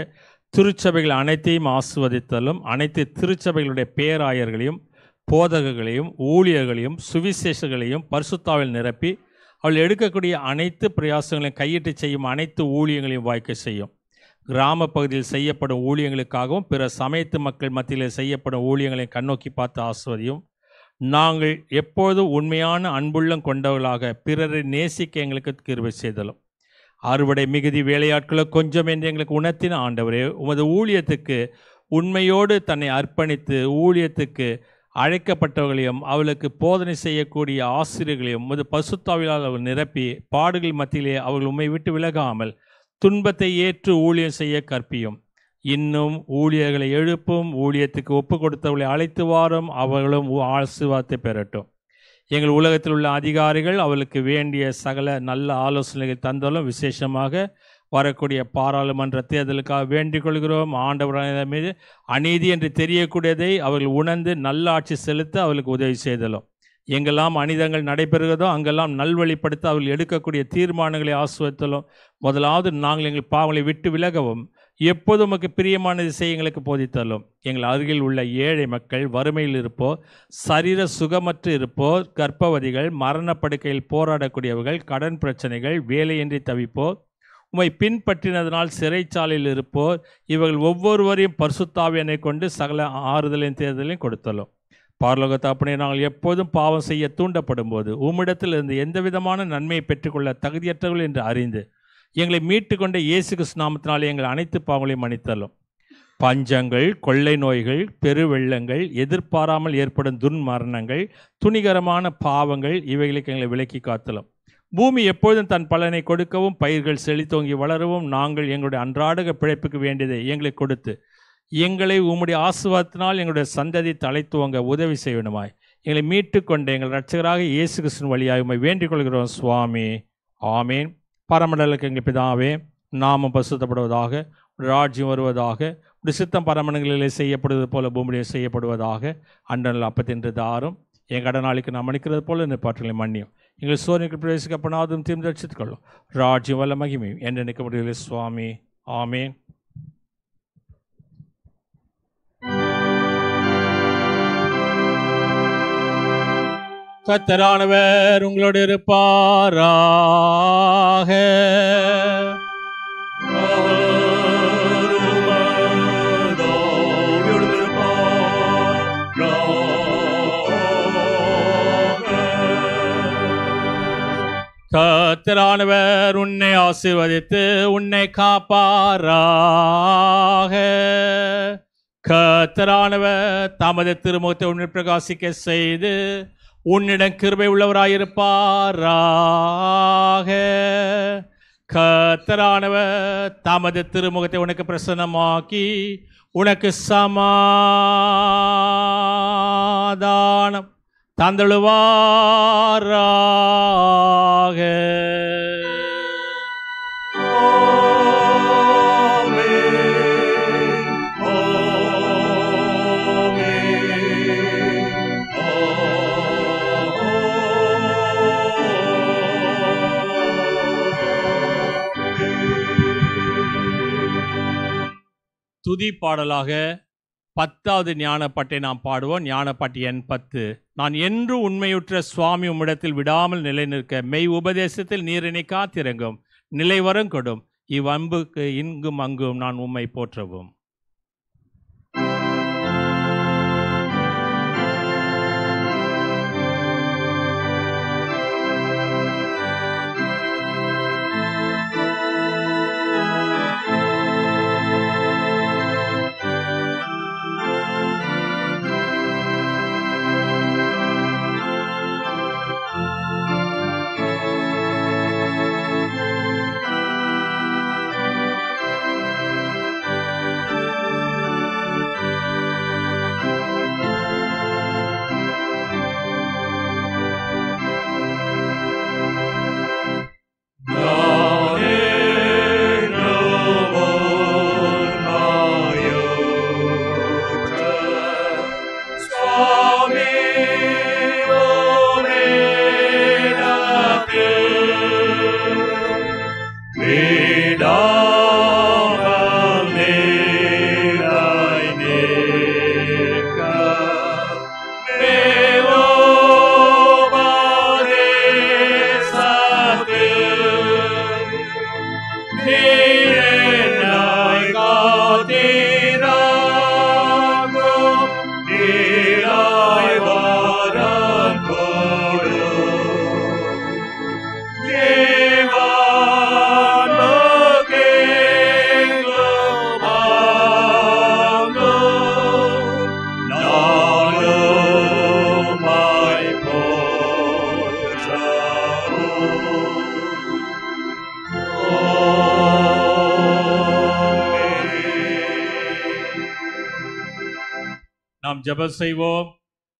திருச்சபைகள் அனைத்தையும் ஆஸ்வதித்தலும், அனைத்து திருச்சபைகளுடைய பேராயர்களையும் போதகர்களையும் ஊழியர்களையும் சுவிசேஷங்களையும் பரிசுத்தாவில் நிரப்பி அவள் எடுக்கக்கூடிய அனைத்து பிரயாசங்களையும் கையிட்டு செய்யும் அனைத்து ஊழியங்களையும் வாய்க்க செய்யும். கிராம பகுதியில் செய்யப்படும் ஊழியங்களுக்காகவும் பிற சமயத்து மக்கள் மத்தியில் செய்யப்படும் ஊழியங்களை கண்ணோக்கி பார்த்து ஆஸ்வதியும். நாங்கள் எப்பொழுதும் உண்மையான அன்புள்ளம் கொண்டவர்களாக பிறரை நேசிக்க எங்களுக்கு கிருபை செய்தலும். அறுவடை மிகுதி வேலையாட்களோ கொஞ்சம் என்று எங்களுக்கு உணர்த்தின ஆண்டவரே, உமது ஊழியத்துக்கு உண்மையோடு தன்னை அர்ப்பணித்து ஊழியத்துக்கு அழைக்கப்பட்டவர்களையும் அவளுக்கு போதனை செய்யக்கூடிய ஆசிரியர்களையும் உமது பசுத்தாவிலால் அவர்கள் நிரப்பி பாடுகள் மத்தியிலே அவர்கள் உம்மை விட்டு விலகாமல் துன்பத்தை ஏற்று ஊழியம் செய்ய கற்பியும். இன்னும் ஊழியர்களை எழுப்பும், ஊழியத்துக்கு ஒப்பு கொடுத்தவர்களை அழைத்து வாரும், அவர்களும் ஆசீர்வாதத்தை பெறட்டும். எங்கள் உலகத்தில் உள்ள அதிகாரிகள் அவளுக்கு வேண்டிய சகல நல்ல ஆலோசனைகள் தந்தாலும் விசேஷமாக வரக்கூடிய பாராளுமன்ற தேர்தலுக்காக வேண்டிக் கொள்கிறோம். ஆண்டவரான மீது அநீதி என்று தெரியக்கூடியதை அவர்கள் உணர்ந்து நல்ல ஆட்சி செலுத்த அவர்களுக்கு உதவி செய்தலும். எங்கெல்லாம் அநீதங்கள் நடைபெறுகிறதோ அங்கெல்லாம் நல்வழிப்படுத்த அவர்கள் எடுக்கக்கூடிய தீர்மானங்களை ஆஸ்வதித்தலும். முதலாவது நாங்கள் எங்கள் பாவங்களை விட்டு விலகவும் எப்போதும் உமக்கு பிரியமானது செய்ய எங்களுக்கு போதித்தலும். எங்கள் அருகில் உள்ள ஏழை மக்கள், வறுமையில் இருப்போர், சரீர சுகமற்று இருப்போர், கர்ப்பவதிகள், மரணப்படுக்கையில் போராடக்கூடியவர்கள், கடன் பிரச்சனைகள், வேலையின்றி தவிப்போர், உம்மை பின்பற்றினதனால் சிறைச்சாலையில் இருப்போர், இவர்கள் ஒவ்வொருவரையும் பரிசுத்தாவியனை கொண்டு சகல ஆறுதலின் தேர்தலையும் கொடுத்தலும். பரலோக தகப்பனே, நாங்கள் எப்போதும் பாவம் செய்ய தூண்டப்படும் போது உம்மிடத்தில் இருந்து எந்த விதமான நன்மையை பெற்றுக்கொள்ள தகுதியற்றவர்கள் என்று அறிந்து எங்களை மீட்டு கொண்ட இயேசு கிறிஸ்து நாமத்தினாலே எங்கள் அனைத்து பாவங்களையும் மன்னித்தலும். பஞ்சங்கள், கொள்ளை நோய்கள், பெருவெள்ளங்கள், எதிர்பாராமல் ஏற்படும் துன்மரணங்கள், துணிகரமான பாவங்கள் இவைகளுக்கு எங்களை விலக்கி காத்தலும். பூமி எப்பொழுதும் தன் பலனை கொடுக்கவும் பயிர்கள் செழித்தோங்கி வளரவும் நாங்கள் எங்களுடைய அன்றாட பிழைப்புக்கு வேண்டியதை எங்களை கொடுத்து எங்களை உம்முடைய ஆசீர்வாதத்தினால் எங்களுடைய சந்ததி தலைத்துவங்க உதவி செய்யணுமாய் எங்களை மீட்டு கொண்ட எங்கள் இரட்சகராக இயேசு கிறிஸ்துவின் வழியாக உம்மை வேண்டிக் கொள்கிறோம் சுவாமி. ஆமீன். பரமண்டலுக்கு எங்கள் பிதாவே, நாமம் பரிசுத்தப்படுவதாக, ராஜ்யம் வருவதாக, உடைய சித்தம் பரமண்டங்களிலே செய்யப்படுவது போல பூமியிலே செய்யப்படுவதாக. அன்றல் அப்பத்தின்று தாரும், என் கடனாளிக்கு நாம் மன்னிக்கிறது போல இந்த பாட்டுகளை மன்னியும். எங்கள் சோதனைக்கு பிரவேசிக்கப்படாதும் தீர்ந்து ரட்சித்துக் கொள்ளும். ராஜ்யம் வல்ல மகிமையும் என்று நினைக்க முடியவில்லை சுவாமி. ஆமீன். கர்த்தரானவர் உங்களோடு இருப்பாராக. கர்த்தரானவர் உன்னை ஆசீர்வதித்து உன்னை காப்பாராக. கர்த்தரானவர் தமது திருமுகத்தை உன்னை பிரகாசிக்க செய்து உன்னிடம் கிருபை உள்ளவராயிருப்பாராக. கர்த்தரானவர் தமது திருமுகத்தை உனக்கு பிரசன்னமாக்கி உனக்கு சமாதானம் தந்தழுவாராக. துதி பாடலாக 10வது ஞானப்பாட்டை நாம் பாடுவோம். ஞானப்பாட்டு எண் 10. நான் என்று உண்மையுற்ற சுவாமி உம்மிடத்தில் விடாமல் நிலை நிற்க மெய் உபதேசத்தில் நீரினை காத்திறங்கும் நிலைவரம் கொடும் இவ்வன்புக்கு இங்கும் அங்கும் நான் உம்மை போற்றவும். நாம் ஜெபம் செய்வோம்.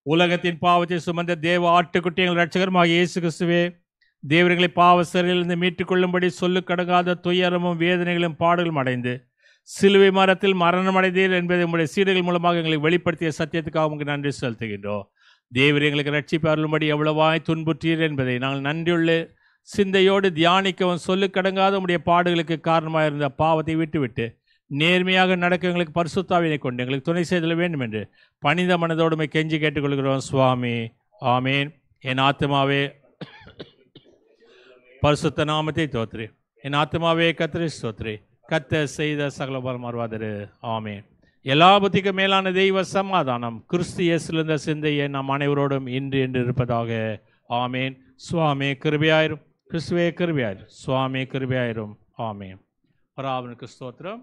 உலகத்தின் பாவத்தை சுமந்த தேவ ஆட்டுக்குட்டி எங்கள் இரட்சகருமாகிய இயேசு கிறிஸ்துவே, தேவர்களை பாவ சிறையிலிருந்து மீட்டுக் கொள்ளும்படி சொல்லுக்கடங்காத துயரமும் வேதனைகளும் பாடுகளும் அடைந்து சிலுவை மரத்தில் மரணம் அடைந்தீர் என்பதை உங்களுடைய சீடர்கள் மூலமாக எங்களுக்கு வெளிப்படுத்திய சத்தியத்துக்காக உங்களுக்கு நன்றி செலுத்துகின்றோம். தேவர் எங்களுக்கு ரட்சிப்பு அருளும்படி எவ்வளவாய் துன்புற்றீர் என்பதை நாங்கள் நன்றியுள்ள சிந்தையோடு தியானிக்கவும் சொல்லுக்கடங்காத உடைய பாடுகளுக்கு காரணமாக இருந்த பாவத்தை விட்டுவிட்டு நேர்மையாக நடக்க எங்களுக்கு பரிசுத்தாவினை கொண்டு எங்களுக்கு துணை செய்தல வேண்டும் என்று பணிந்த மனதோடுமை கெஞ்சி கேட்டுக்கொள்கிறோம் சுவாமி. ஆமேன். என் ஆத்மாவே பரிசுத்த நாமத்தை தோத்ரி, என் ஆத்மாவே கர்த்தரை ஸ்தோத்ரி, கர்த்தர் செய்த சகல உபகாரம் மறவாதிரு. ஆமேன். எல்லா புத்திக்கும் மேலான தெய்வ சமாதானம் கிறிஸ்து இயேசுவிலிருந்த சிந்தையை நாம் அனைவரோடும் இன்று என்று இருப்பதாக. ஆமேன். சுவாமி கிருபையாயிரும், கிறிஸ்துவே கிருபையாயிரும், சுவாமி கிருபையாயிரும். ஆமேன். பராபனுக்கு ஸ்தோத்திரம்.